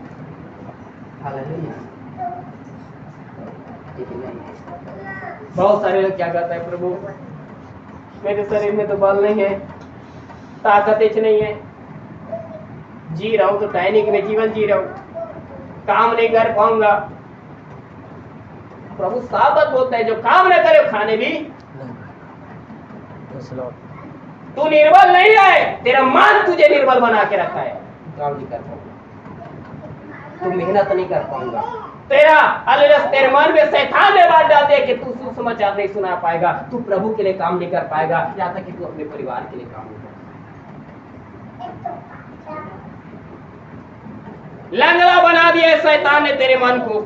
hallelujah. बहुत सारे लोग क्या कहते हैं, प्रभु मेरे शरीर में तो बल नहीं है, ताकत इच नहीं है, जी रहा हूं तो दैनिक में जीवन जी रहा हूं, काम नहीं कर पाऊंगा। प्रभु साफ बात बोलता है, जो काम न करे खाने भी। तू निर्बल नहीं है, तेरा मन तुझे निर्बल बना के रखा है। काम नहीं कर पाऊंगा, तू मेहनत नहीं कर पाऊंगा, तेरे मन में शैतान ने बात डाल दिया कि तू सुसमाचार नहीं सुना पाएगा, तू प्रभु के लिए काम नहीं कर पाएगा, यहाँ तक कि तू अपने परिवार के लिए काम नहीं कर पाएगा। लंगड़ा बना दिया शैतान ने तेरे मन को।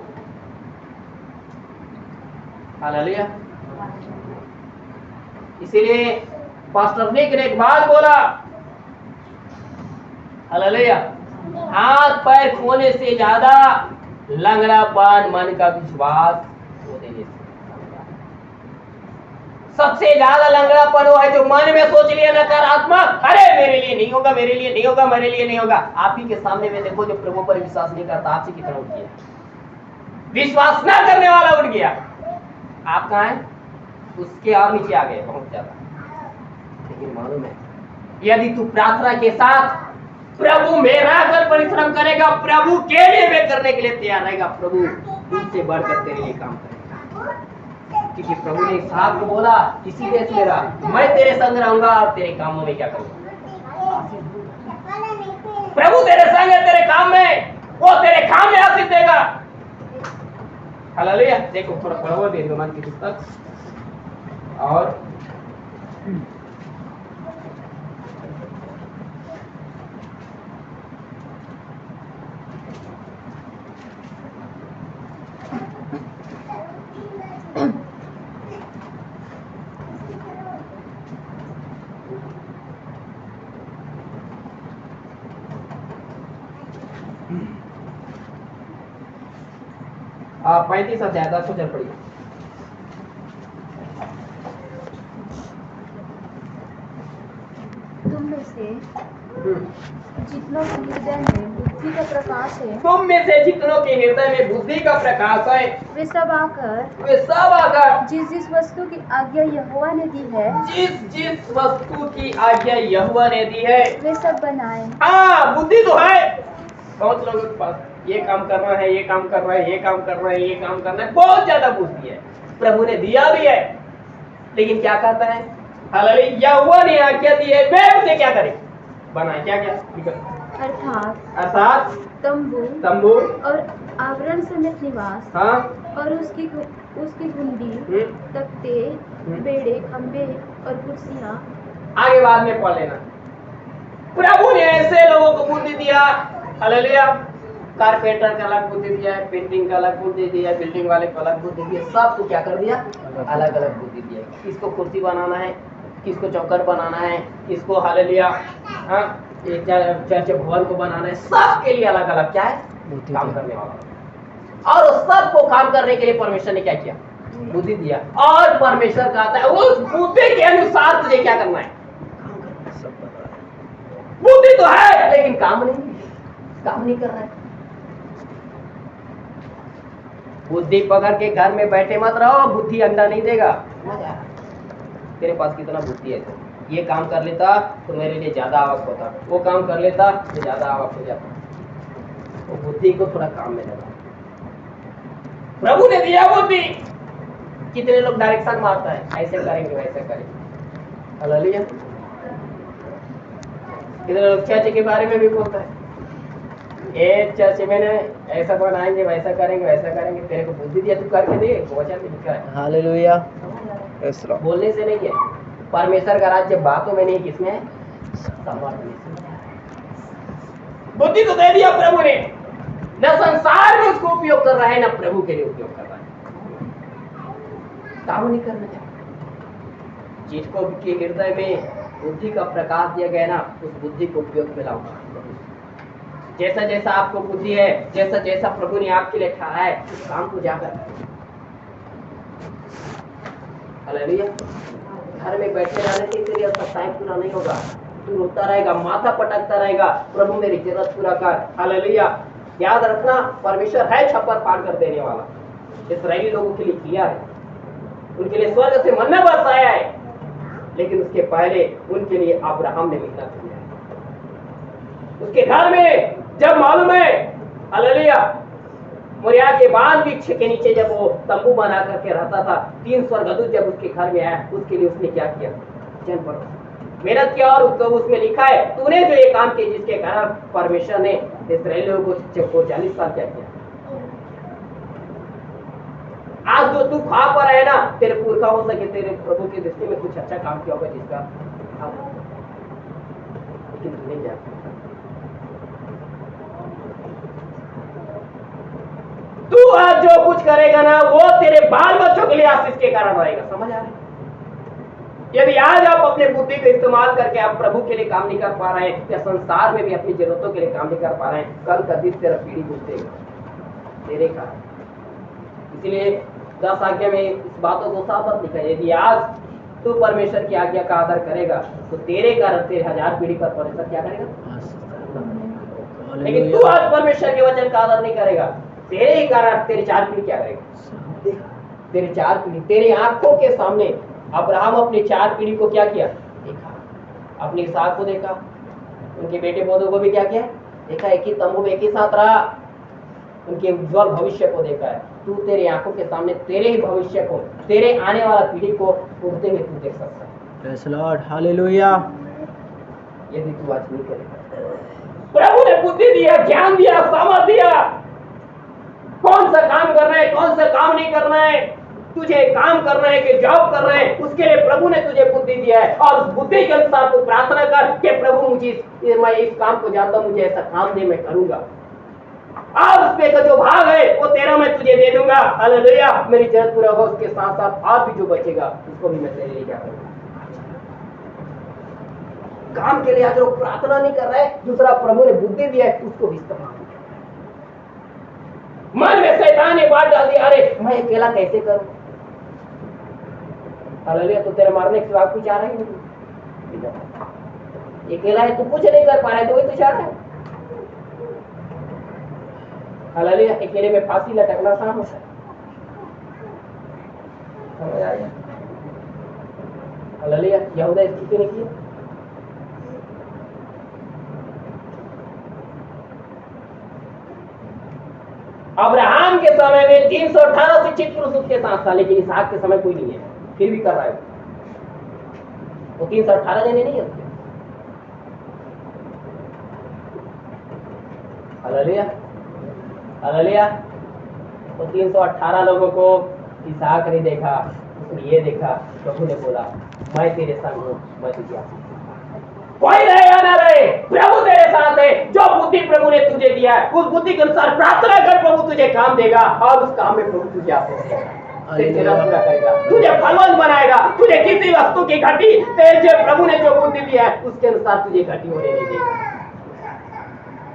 हालेलुया। इसीलिए पास्टर निक ने एक बात बोला, हालेलुया, हाथ पैर खोने से ज्यादा लंगड़ापन मन का विश्वास खो देने से। सबसे ज्यादा लंगड़ापन वो है जो मन में सोच लिया नकारात्मक, अरे मेरे लिए नहीं होगा, मेरे लिए नहीं होगा, मेरे लिए नहीं होगा। आप ही के सामने में देखो जो प्रभु पर विश्वास नहीं करता, आपसे कितना उठ गया। विश्वास ना करने वाला उठ गया, आप कहाँ हैं? उसके और नीचे आ गए बहुत ज्यादा। लेकिन मालूम है यदि तू प्रार्थना के साथ प्रभु में रहकर परिश्रम करेगा, प्रभु के लिए वे करने के लिए तैयार रहेगा, प्रभु तुझसे बढ़कर तेरे लिए काम करेगा। क्योंकि प्रभु ने साहब को बोला, इसी देश में रह, मैं तेरे संग रहूंगा और तेरे कामों में क्या करूंगा? प्रभु तेरे संग है, तेरे काम में, वो तेरे काम में आशीष देगा। हालेलुया। देखो थोड़ा पढ़ा हुआ निर्गमन की पुस्तक, और आप 35 अध्याय 10 को चल पड़िए। तुम में से जितनों के हृदय में बुद्धि का प्रकाश है, तुम में से जितनों के हृदय में बुद्धि का प्रकाश है, वे सब आकर वे सब आकर जिस जिस वस्तु की आज्ञा यहोवा ने दी है, जिस जिस वस्तु की आज्ञा यहोवा ने दी है, वे सब बनाए। हाँ बुद्धि तो है बहुत लोगों के पास, ये काम करना है, ये काम करना है, ये काम करना है, ये काम करना है, बहुत ज्यादा बुद्धि है, प्रभु ने दिया भी है, लेकिन क्या कहता है, हालेलुया, यहोवा ने आज्ञा दी है, वे उसे क्या करें, बनाए, क्या क्या अर्थात तंबू तंबू और आवरण समेत निवास, हाँ और उसकी गुंडी, तख्ते, बेड़े, खंबे और कुर्सियां। आगे बाद में पढ़ लेना। प्रभु ने ऐसे लोगों को बुद्धि दिया, हालेलुया, कारपेंटर का अलग बुद्धि दिया है, पेंटिंग का अलग बुद्धि दिया है, बिल्डिंग वाले को अलग बुद्धि दिया, सबको क्या कर दिया, अलग अलग बुद्धि दिया। किसको कुर्सी बनाना है, किसको चौखट बनाना है, किसको हालेलुया चर्च भवन को बनाना है, सबके लिए अलग अलग क्या है काम करने वाला। और उस सबको काम करने के लिए परमेश्वर ने क्या किया, बुद्धि दिया। और परमेश्वर कहता है उस बुद्धि के अनुसार तुझे क्या करना है, बुद्धि तो है लेकिन काम नहीं कर रहा है। बुद्धि पकड़ के घर में बैठे मत रहो, बुद्धि अंडा नहीं देगा। तेरे पास कितना बुद्धि है, तो ये काम कर लेता तो मेरे लिए ज्यादा आवक होता, वो काम कर लेता तो ज्यादा आवक हो जाता। वो बुद्धि को थोड़ा काम में लगा। प्रभु ने दिया बुद्धि। कितने लोग डायरेक्शन मारता है, ऐसे करेंगे वैसे करेंगे, हालेलुया। कितने लोग चर्च के बारे में भी बोलता है, ये चर्च में ऐसा बनाएंगे, वैसा करेंगे। तेरे को बुद्धि दिया, तू करके दे, वचन में लिखा है। हालेलुया। बोलने से नहीं है, परमेश्वर का राज्य बातों में नहीं, किसमें है, समर्थ में। बुद्धि तो दे दिया प्रभु ने, न संसार में उसको उपयोग कर रहा है, न प्रभु के लिए उपयोग कर रहा है। काम नहीं करना चाहिए। जिसको के हृदय में बुद्धि का प्रकाश दिया गया ना, उस बुद्धि को उपयोग में लाऊंगा। जैसा जैसा आपको बुद्धि है, जैसा जैसा प्रभु ने आपके लिए ठहराया है, उस काम को जाकर हालेलुया। घर में बैठे रहने से तेरी आवश्यकताएं पूरा नहीं होगा, तू रोता रहेगा, माथा पटकता रहेगा, प्रभु मेरी जरूरत पूरा कर, हालेलुया। याद रखना, परमेश्वर है छप्पर फाड़ कर देने वाला। इस्राएली लोगों के लिए किया है, उनके लिए स्वर्ग से मन्ना बरसाया है, लेकिन उसके पहले उनके लिए अब्राहम ने मेहनत किया है। उसके घर में जब मालूम है, हालेलुया, मोरिया के बांध वृक्ष के नीचे जब वो तंबू बना करके रहता था, 3 स्वर्गदूत जब उसके घर में आया, उसके लिए उसने क्या किया, जन पर मेहनत किया। और उसमें लिखा है, तूने जो ये काम किया जिसके कारण परमेश्वर ने इस्राएलियों को 40 साल क्या किया। आज जो तू खा पर है ना, तेरे पुरखा हो सके, तेरे प्रभु की दृष्टि में कुछ अच्छा काम किया होगा जिसका, लेकिन तू नहीं जानता। तू आज जो कुछ करेगा ना, वो तेरे बाल बच्चों के लिए आशीष के कारण रहेगा। समझ आ रहा है? यदि आज आप अपने बुद्धि का इस्तेमाल करके आप प्रभु के लिए काम नहीं कर पा रहे हैं, या संसार में भी अपनी जरूरतों के लिए काम नहीं कर पा रहे हैं, कल का दिन तेरा पीढ़ी बुझेगा तेरे कारण। इसलिए 10 आज्ञा में इस बातों को साफ लिखा है, यदि आज तू परमेश्वर की आज्ञा का आदर करेगा तो तेरे कारण तेरे 1000 पीढ़ी पर परमेश्वर क्या करेगा। लेकिन तू आज परमेश्वर के वचन का आदर नहीं करेगा, तेरे ही कारण तेरे 4 पीढ़ी क्या करेगा। तेरे 4 पीढ़ी तेरी आंखों के सामने अब्राहम अपने 4 पीढ़ी को क्या किया, देखा। अपने इसहाक को देखा, उनके बेटे पौधों को भी क्या किया, देखा। एक ही तंबू में एक ही साथ रहा, उनके उज्जवल भविष्य को देखा है। तू तेरे आंखों के सामने तेरे ही भविष्य को, तेरे आने वाला पीढ़ी को उड़ते हुए तू देख सकता है। Praise Lord, hallelujah. यदि तू आज नहीं करेगा, प्रभु ने बुद्धि दिया, ज्ञान दिया, सामर्थ दिया, कौन सा काम करना है, कौन सा काम नहीं करना है, तुझे काम करना है कि जॉब करना है, उसके लिए प्रभु ने तुझे बुद्धि दिया है। और उस बुद्धि के अनुसार तू प्रार्थना कर कि प्रभु मैं इस काम को जानता हूं, मुझे ऐसा काम दे, मैं करूंगा। और उसमें का जो भाग है वो तेरा मैं तुझे दे दूंगा, हालेलुया। मेरी जरूरत पूरा हो, उसके साथ साथ और भी जो बचेगा उसको भी मैं तेरे लिए क्या करूंगा। काम के लिए आज लोग प्रार्थना नहीं कर रहे, दूसरा प्रभु ने बुद्धि दिया है उसको भी इस्तेमाल। मन में शैतान ने बात डाल दी, अरे मैं अकेला कैसे करूं, हालेलुया। तो तेरे मारने के सिवा कुछ आ रहा ही नहीं। अकेला है, तू कुछ नहीं कर पा रहा है, तो वही तो चाह रहा है। हालेलुया। अकेले में फांसी लटकना आसान होता है, समझ आया? हालेलुया। यहूदा स्थिति ने की। अब्राहम के समय में 318 शिक्षित पुरुष उसके साथ था, लेकिन इसहाक के समय कोई नहीं है, फिर भी कर रहा है वो 318 जने नहीं है उसके। Hallelujah, hallelujah. तो 318 लोगों को इसहाक ने देखा, उसने ये देखा, प्रभु ने बोला मैं तेरे संग हूँ, मैं तुझे आशीष दूंगा। कोई रहे या ना रहे, प्रभु तेरे साथ है। जो बुद्धि प्रभु ने तुझे दिया है, उस बुद्धि के अनुसार प्रार्थना कर, प्रभु तुझे काम देगा और उस काम में प्रभु तुझे आशीष देगा, तेरा पूरा करेगा, तुझे फलवंत बनाएगा। तुझे किसी वस्तु की घटी, तेरे प्रभु ने जो बुद्धि दिया है उसके अनुसार तुझे घटी होने नहीं देगा।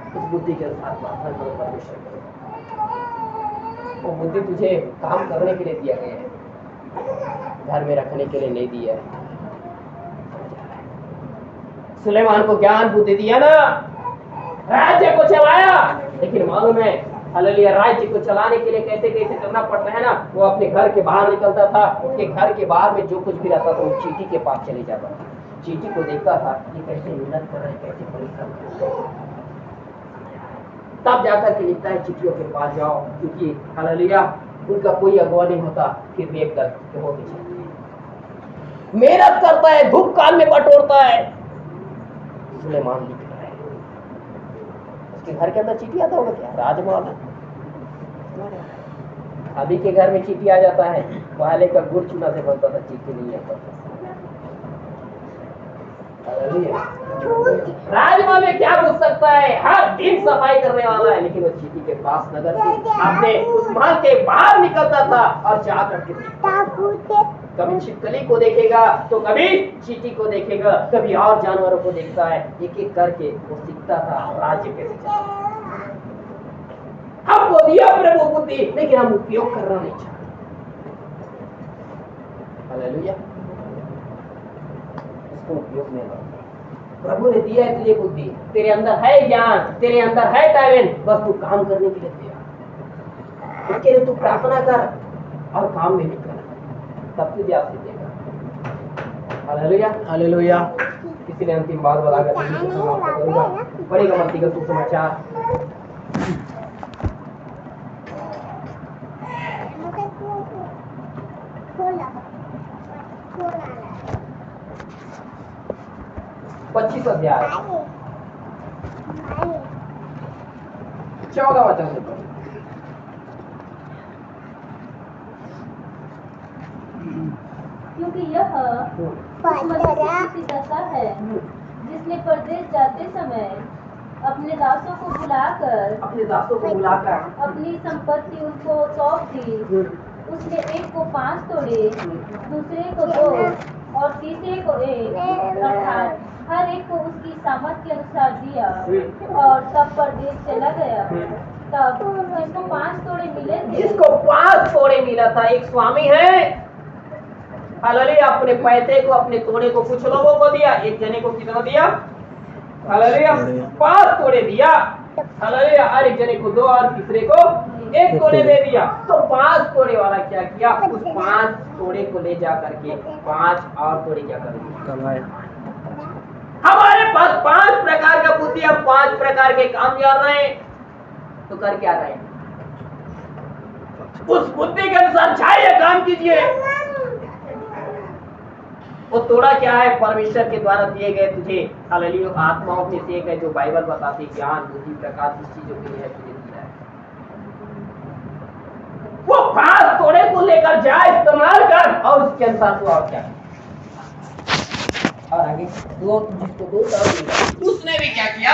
उस बुद्धि के अनुसार प्रार्थना करो, परमेश्वर करो। वो बुद्धि तुझे काम करने के लिए दिया गया है, घर में रखने के लिए नहीं दिया है। सुलेमान को ज्ञान बुद्धि दिया ना, राज्य को चलाया, लेकिन मालूम है हालेलुया, राज्य को चलाने के लिए कैसे कैसे करना पड़ता है ना। वो अपने घर के बाहर निकलता था, उसके घर के बाहर में जो कुछ भी रहता था वो चींटी के पास चले जाता था, चींटी को देखता था ये कैसे मेहनत कर रहे हैं, कैसे परिश्रम कर रहे हैं, तब जाकर के लिखता है चिट्ठियों के पास जाओ, क्योंकि हालेलुया उनका कोई अगुवा नहीं होता, फिर भी एक दल के हो पीछे मेहनत करता है, धूप काल में बटोरता है। सुलेमान लिख रहा है, उसके घर के अंदर चिट्ठी आता होगा क्या, राजमहल है। अभी के घर में चिट्ठी आ जाता है, पहले का गुड़ चूना से बनता था, चिट्ठी नहीं आता था। राजमहल में क्या घुस सकता है, हर दिन सफाई करने वाला है, लेकिन वो चीटी के पास नगर के अपने उस महल के बाहर निकलता था और जाकर के कभी छिपकली को देखेगा तो कभी चीटी को देखेगा, कभी और जानवरों को देखता है, एक एक करके वो सीखता था राज्य कैसे चलता। हमको दिया प्रभु बुद्धि, लेकिन हम उपयोग करना नहीं चाहते। हालेलुया, उसको उपयोग में लाओ। प्रभु ने दिया है तुझे बुद्धि, तेरे अंदर है ज्ञान, तेरे अंदर है टैलेंट, बस तू काम करने के लिए तैयार। उसके लिए तू प्रार्थना कर और काम में निकल, तब तुझे आशीष देगा। Hallelujah, hallelujah. किसी ने अंतिम बात बताकर समाप्त करूंगा। पढ़ेगा मत्ती का सुसमाचार, पच्चीस अध्याय 14 वचन से पढ़ो। क्योंकि यह उस दशा है जिसने परदेश जाते समय अपने दासों को बुलाकर अपनी संपत्ति उनको सौंप दी। उसने एक को 5 तोड़े, दूसरे को 2 और तीसरे को 1, अर्थात हर एक को उसकी सामर्थ के अनुसार दिया, और तब परदेश चला गया। तब जिसको 5 तोड़े मिले थे, जिसको 5 तोड़े मिला था, एक स्वामी है हालेलुया, अपने पैसे को, अपने तोड़े को कुछ लोगों को दिया। एक जने को कितना दिया? हालेलुया, 5 तोड़े दिया। हालेलुया, और एक जने को 2 और तीसरे को 1 तोड़े दे दिया। तो 5 तोड़े वाला क्या किया? उस 5 तोड़े को ले जा करके 5 और तोड़े क्या कर दिए? हमारे पास 5 प्रकार का बुद्धि, हम 5 प्रकार के काम कर रहे हैं, तो कर क्या रहे हैं? उस बुद्धि के अनुसार चाहिए काम कीजिए। वो तोड़ा क्या है? परमेश्वर के द्वारा दिए गए तुझे हालेलुया आत्माओं में से एक है, जो बाइबल बताती है ज्ञान बुद्धि प्रकाश इस चीजों के लिए तुझे दिया है। वो 5 तोड़े को लेकर जा, इस्तेमाल कर, और उसके अनुसार तू और क्या? और आगे दो, जिसको 2 तोड़ा मिला उसने भी क्या किया?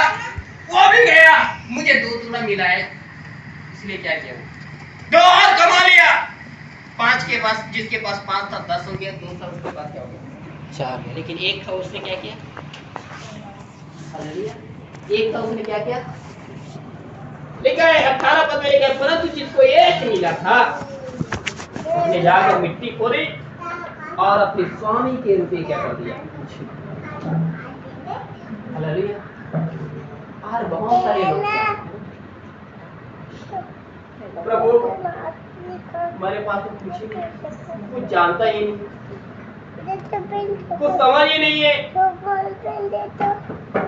वो भी गया, मुझे 2 तोड़ा मिला है, इसलिए क्या किया? 2 और कमा लिया। 5 के पास, जिसके पास 5 था 10 हो गया, 2 था उसके पास क्या हो गया? 4। लेकिन 1 था, उसने क्या किया? हालेलुया, 1 था, उसने क्या किया? लिखा है 18 पद में लिखा है, परंतु जिसको 1 मिला था उसने जाकर मिट्टी खोदी और अपने स्वामी के रुपये क्या कर दिया? हालेलुया। और बहुत सारे लोग प्रभु हमारे पास तो कुछ जानता ही नहीं, कुछ समझ ही नहीं है।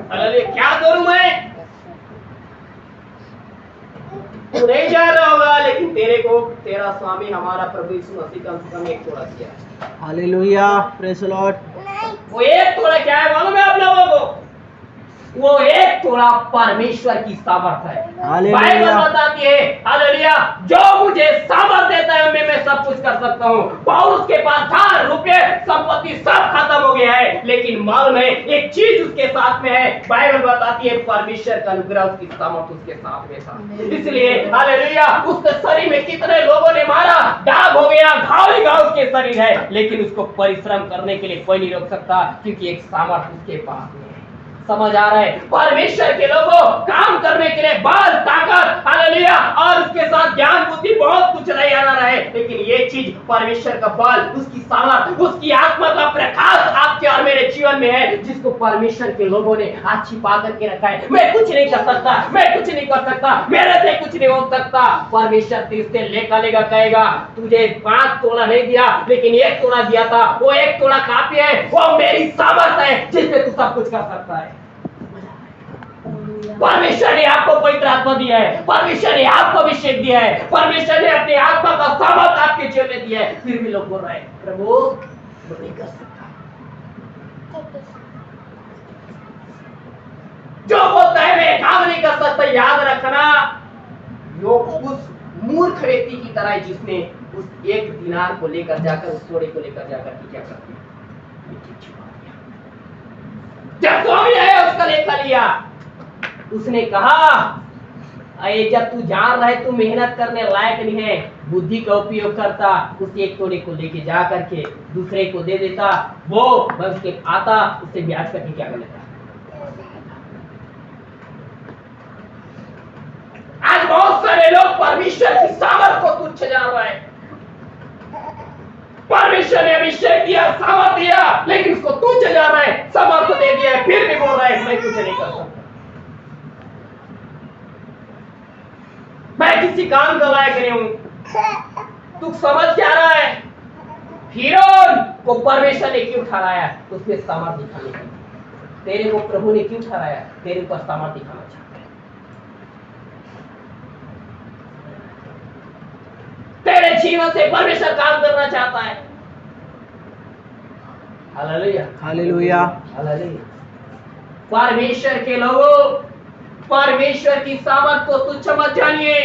हालेलुया। क्या करूं मैं? तू नहीं जा रहा होगा, लेकिन तेरे को तेरा स्वामी हमारा प्रभु यीशु मसीह कम से कम एक तोड़ा दिया है। Hallelujah, praise the Lord. वो एक तोड़ा क्या है मालूम है आप लोगों को? वो एक तोड़ा परमेश्वर की सामर्थ है। हालेलुया। बाइबल बताती है, हालेलुया, जो मुझे सामर्थ देता है मैं सब कुछ कर सकता हूँ। पौलुस के पास धन रुपये संपत्ति सब खत्म हो गया है, लेकिन मालूम है एक चीज उसके साथ में है। बाइबल बताती है परमेश्वर का अनुग्रह उसकी सामर्थ उसके साथ में था। इसलिए हालेलुया, उसके शरीर में कितने लोगों ने मारा, दाग हो गया, घाव ही घाव उसके शरीर है, लेकिन उसको परिश्रम करने के लिए कोई नहीं रोक सकता, क्योंकि एक सामर्थ उसके पास में है। समझ आ रहा है? परमेश्वर के लोगों काम करने के लिए बल, ताकत, हालेलुया, और उसके साथ ज्ञान बुद्धि बहुत कुछ नहीं आना रहे, लेकिन ये चीज परमेश्वर का बल, उसकी सामर्थ, उसकी आत्मा का प्रकाश आपके और मेरे जीवन में है, जिसको परमेश्वर के लोगों ने आज छिपा करके रखा है। मैं कुछ नहीं कर सकता, मैं कुछ नहीं कर सकता, मेरे से कुछ नहीं हो सकता। परमेश्वर तुझसे लेकर लेगा, कहेगा तुझे 5 तोड़ा नहीं दिया, लेकिन 1 तोड़ा दिया था। वो 1 तोड़ा काफी है, वो मेरी सामर्थ है जिससे तू सब कुछ कर सकता है। परमेश्वर ने आपको पवित्र आत्मा दिया है, परमेश्वर ने आपको अभिषेक दिया है, परमेश्वर ने अपनी आत्मा का सामर्थ आपके जीवन में दिया है, फिर भी लोग बोल रहे हैं प्रभु मैं नहीं कर सकता। जो बोलता है मैं काम नहीं कर सकता, याद रखना वो उस मूर्ख व्यक्ति की तरह है जिसने उस 1 दिनार को लेकर जाकर, उस तोड़े को लेकर जाकर क्या कर दिया, जब स्वामी आया उसका लेकर लिया। उसने कहा अरे जब तू जान रहा है तू मेहनत करने लायक नहीं है, बुद्धि का उपयोग करता, उस 1 तोड़े को लेके जा करके दूसरे को दे देता, वो बस के आता उससे ब्याज करके क्या कर लेता। आज बहुत सारे लोग परमेश्वर की सामर्थ को तुच्छ जान रहे हैं। परमेश्वर ने अभिषेक दिया, सामर्थ दिया, लेकिन उसको तुच्छ जान रहे हैं। सामर्थ दे दिया है, फिर भी बोल रहे हैं मैं कुछ नहीं कर सकता, मैं किसी काम का लायक नहीं हूं। तू समझ क्या रहा है? फिरौन को परमेश्वर ने क्यों ठहराया? उसमें सामर्थ दिखाने के लिए। तेरे को प्रभु ने क्यों ठहराया? तेरे ऊपर सामर्थ दिखाना चाहता है। तेरे जीवन से परमेश्वर काम करना चाहता है। Hallelujah, hallelujah, hallelujah. परमेश्वर के लोगों, परमेश्वर की सामर्थ को तुच्छ मत जानिए।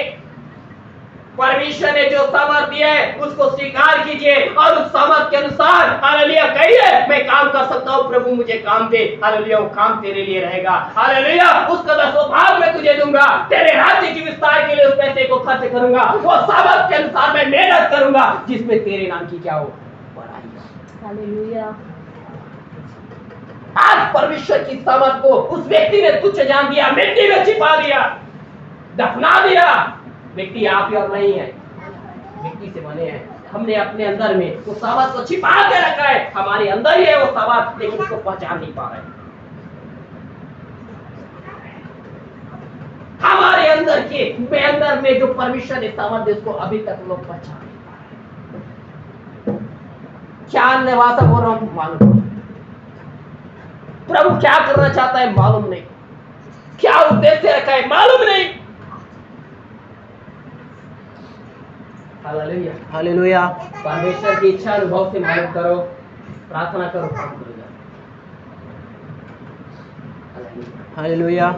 परमेश्वर ने जो सामर्थ दिया है उसको स्वीकार कीजिए और उस सामर्थ के अनुसार हालेलुया कहिए मैं काम कर सकता हूँ, प्रभु मुझे काम दे। हालेलुया, वो काम तेरे लिए रहेगा। हालेलुया, उसका 10वां भाग मैं तुझे दूंगा, तेरे राज्य की विस्तार के लिए उस पैसे को खर्च करूंगा। वो सामर्थ के अनुसार मैं मेहनत करूंगा जिसमें तेरे नाम की क्या हो, बड़ाई हो। हालेलुया। आज परमेश्वर की सामर्थ को उस व्यक्ति ने तुच्छ जान दिया, मिट्टी में छिपा दिया, दफना दिया। व्यक्ति आप ही और नहीं है, मिट्टी से बने हैं। हमने अपने अंदर में वो सामर्थ को छिपा के रखा है, हमारे अंदर ही है वो सामर्थ, लेकिन उसको पहचान नहीं पा रहे। हमारे अंदर में जो परमेश्वर ने सामर्थ है उसको अभी तक लोग पहचान नहीं पा रहे। क्या अन्य भाषा बोल रहा हूं मालूम नहीं, प्रभु क्या करना चाहता है मालूम नहीं, क्या उद्देश्य रखा है मालूम नहीं। हालेलुया, हालेलुया, परमेश्वर की इच्छा अनुभव से मालूम करो, प्रार्थना करो, काम करो। हालेलुया,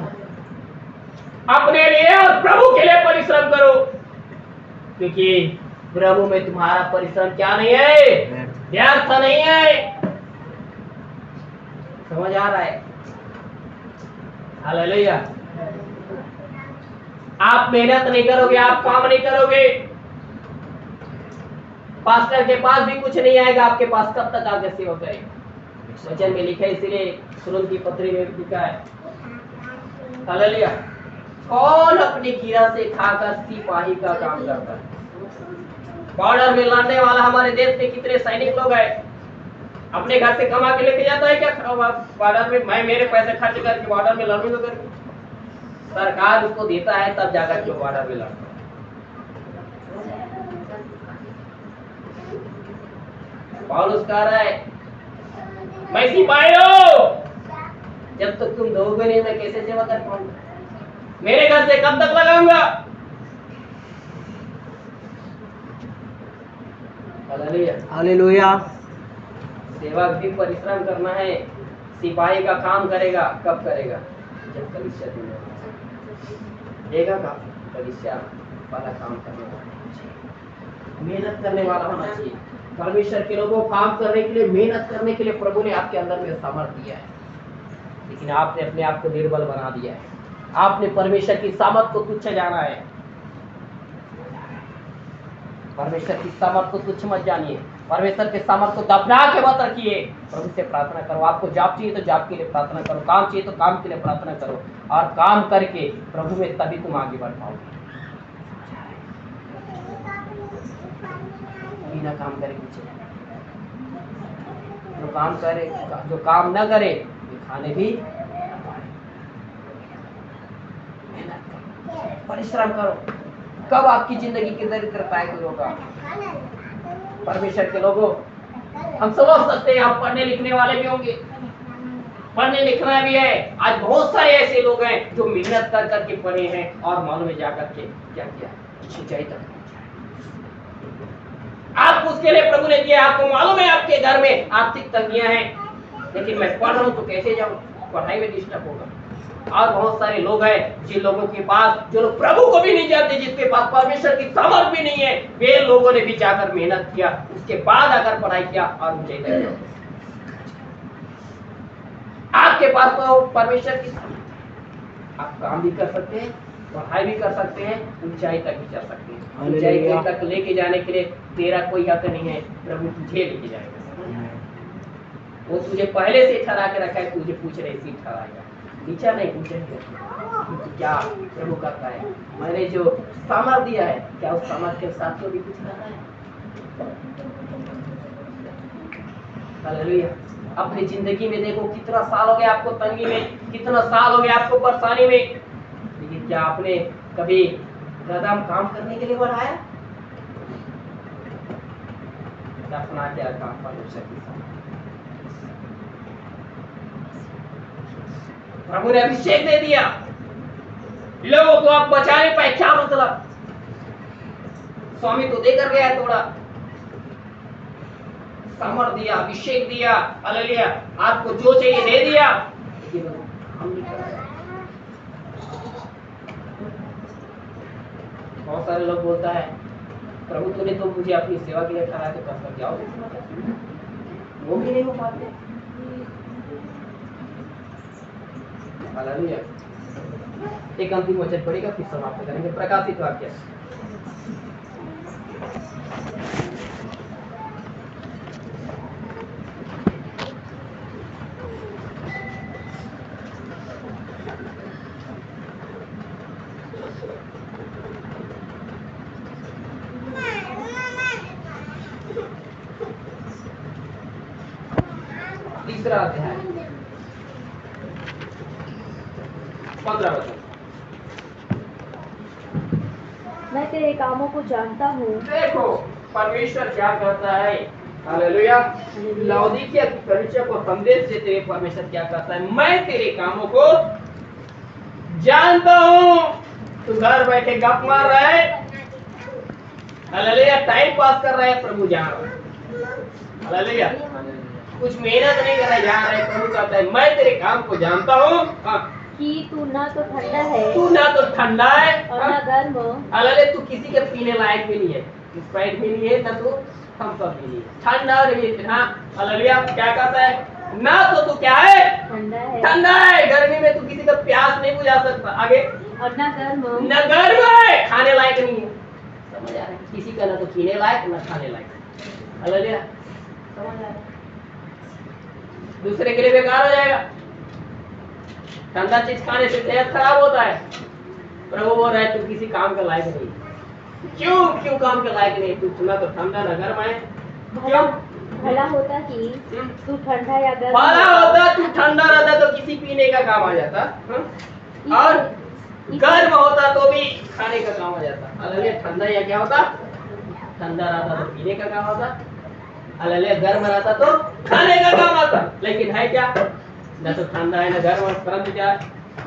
अपने लिए और प्रभु के लिए परिश्रम करो, क्योंकि प्रभु में तुम्हारा परिश्रम क्या नहीं है, व्यर्थ नहीं है। समझ आ रहा है? हालेलुया। आप मेहनत नहीं करोगे, आप काम नहीं करोगे, पास्टर के पास भी कुछ नहीं आएगा आपके पास, कब तक आगे सेवा करेगा? वचन में लिखा है, इसीलिए तुरंत की पत्री में लिखा है। हालेलुया। कौन अपनी कीड़ा से खाकर सिपाही का काम करता है? बॉर्डर में लड़ने वाला हमारे देश में कितने सैनिक लोग हैं, अपने घर से कमा के लेके जाता है क्या बॉर्डर में? मैं मेरे पैसे खर्च करके बॉर्डर में लड़ूंगा करके? सरकार उसको देता है तब जाकर के बॉर्डर में लड़ता है। पौलुस कह रहा है मैं सिपाही हूं, जब तक तुम दोगे नहीं मैं कैसे सेवा कर पाऊंगा? मेरे घर से कब तक लगाऊंगा? हालेलुया। सेवा भी परिश्रम करना है। सिपाही का काम करेगा कब करेगा? जब कलीसिया देगा का कलीसिया वाला काम करने वाला, मेहनत करने वाला होना चाहिए। परमेश्वर के लोगों को काम करने के लिए, मेहनत करने के लिए प्रभु ने आपके अंदर में सामर्थ्य दिया है, लेकिन आपने अपने आप को निर्बल बना दिया है। आपने परमेश्वर की सामर्थ को तुच्छ जाना है। परमेश्वर की सामर्थ को तुच्छ मत जानिए। परमेश्वर के सामर्थ को दबना के मत रखिए। प्रभु से प्रार्थना करो। आपको जॉब चाहिए तो जॉब के लिए प्रार्थना करो, काम चाहिए तो काम के लिए प्रार्थना करो, और काम करके प्रभु में तभी तुम आगे बढ़ पाओगे। बिना काम करे कुछ नहीं। जो काम करे, जो काम न करे वे खाने भी न पाए। मेहनत करो, परिश्रम करो। कब आपकी जिंदगी की दरिद्रता है कोई होगा? परमेश्वर के लोगों, हम समझ सकते हैं आप पढ़ने लिखने वाले भी होंगे, पढ़ने लिखना भी है। आज बहुत सारे ऐसे लोग हैं जो मेहनत कर करके पढ़े हैं और मालूम में जाकर के क्या किया, ऊंचाई तक पहुंचा। आप उसके लिए प्रभु ने दिया। आपको मालूम है आपके घर में आर्थिक तंगियां हैं, लेकिन मैं पढ़ रहा हूं तो कैसे जाऊं? पढ़ाई में डिस्टर्ब होगा। और बहुत सारे लोग हैं जिन लोगों के पास, जो लोग प्रभु को भी नहीं जानते, जिसके पास परमेश्वर की समझ भी नहीं है, वे लोगों ने भी जाकर मेहनत किया, उसके बाद आकर पढ़ाई किया और ऊंचाई तक गए। आपके पास तो परमेश्वर की समझ, आप काम भी कर सकते हैं, पढ़ाई भी कर सकते हैं, ऊंचाई तक भी जा सकते हैं। ऊंचाई तक लेके जाने के लिए तेरा कोई हक नहीं है, प्रभु तुझे लेके जाएगा। वो तुझे पहले से ठहरा के रखा है, तुझे पूछ रहे सी ठहराएगा, नीचा नहीं पूछेंगे क्या प्रभु करता है। मैंने जो सामर्थ दिया है, क्या उस सामर्थ के साथ तो भी कुछ करना है? हालेलुया। अपनी जिंदगी में देखो कितना साल हो गया आपको तंगी में, कितना साल हो गया आपको परेशानी में, लेकिन क्या आपने कभी कदम काम करने के लिए बढ़ाया? अपना क्या काम परमेश्वर के साथ। प्रभु ने अभिषेक दे दिया, लोगों को आप बचा नहीं पाए, क्या मतलब? स्वामी तो देकर गया थोड़ा, सामर्थ दिया, अभिषेक दिया, हालेलुया, आपको जो चाहिए दे दिया, लेकिन हम नहीं कर रहे। बहुत सारे लोग बोलता है प्रभु तूने तो मुझे अपनी सेवा के लिए ठहराया, तो कर जाओ, वो भी नहीं हो पाते। हालेलुया। एक अंतिम वचन पढ़ेगा फिर समाप्त करेंगे। प्रकाशित वाक्य 3 अध्याय 15 वचन। मैं तेरे कामों को जानता हूँ। देखो परमेश्वर क्या कहता है, हालेलुया। लाउदीकिया की कलीसिया को संदेश देते हुए परमेश्वर क्या कहता है, मैं तेरे कामों को जानता हूँ। तू घर बैठे गप मार रहा है, हालेलुया, टाइम पास कर रहा है, प्रभु जान रहा है, हालेलुया, कुछ मेहनत नहीं कर रहा है, जान रहा है। प्रभु कहता है मैं तेरे काम को जानता हूँ कि तू ना तो ठंडा है, तू ना तो ठंडा है और ना गर्म, हालेलुया, तू किसी के पीने लायक भी नहीं है, स्प्राइट भी नहीं है, ना तू थम्स अप भी नहीं है, ठंडा और ये, हाँ हालेलुया। क्या कहता है, ना तो तू क्या है, ठंडा है, ठंडा है, गर्मी में तू किसी का प्यास नहीं बुझा सकता, आगे, और ना गर्म, ना गर्म है, खाने लायक नहीं है। समझ आ रहा है, किसी का ना तो पीने लायक ना खाने लायक, हालेलुया, समझ आ रहा है, दूसरे के लिए बेकार हो जाएगा। ठंडा चीज खाने से सेहत खराब होता है। प्रभु बोल रहा है तू किसी काम का लायक नहीं। क्यों काम के लायक नहीं? तू ना तो ठंडा ना गर्म है, क्यों? भला होता कि तू ठंडा या गर्म भला होता तू ठंडा रहता तो किसी पीने का काम आ जाता, और गर्म होता तो भी खाने का काम आ जाता। हालेलुया। ठंडा या क्या होता? ठंडा रहता तो पीने का काम आता, हालेलुया। गर्म रहता तो खाने का काम आता। लेकिन है क्या? न तो ठंडा है न गर्म, परंतु क्या?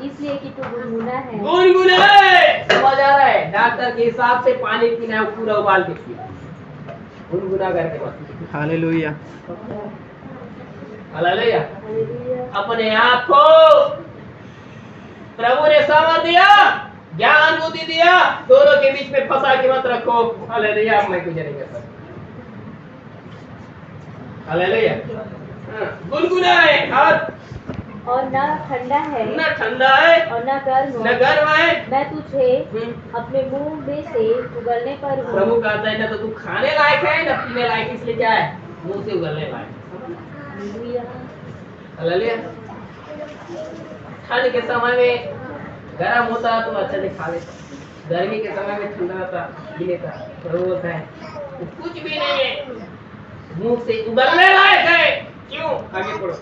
इसलिए कि तू गुनगुना है। गुनगुना है। समझ आ रहा है? डॉक्टर के हिसाब से पानी पीना है, पूरा उबाल के पियो, गुनगुना करके बस। हालेलुया। हालेलुया। हालेलुया। अपने आप को प्रभु ने सामर्थ दिया, ज्ञान बुद्धि दिया, दोनों के बीच में फंसा के मत रखो। हालेलुया। मैं कुछ नहीं कर सकता। हालेलुया। गुनगुना है और ना ठंडा है, न ठंडा है और ना गर्म न गर्म है। मैं तुझे अपने मुंह में से उगलने पर हूँ। प्रभु कहता है ना तो तू खाने लायक है न पीने लायक, इसलिए क्या है? मुंह से उगलने लायक। हालेलुया। हालेलुया। ठंड के समय में गर्म होता तो अच्छे से खा लेता, गर्मी के समय में ठंडा होता पी लेता। प्रभु बोलता है तो कुछ भी नहीं है, मुंह से उगलने लायक है। क्यों? आगे पढ़ो।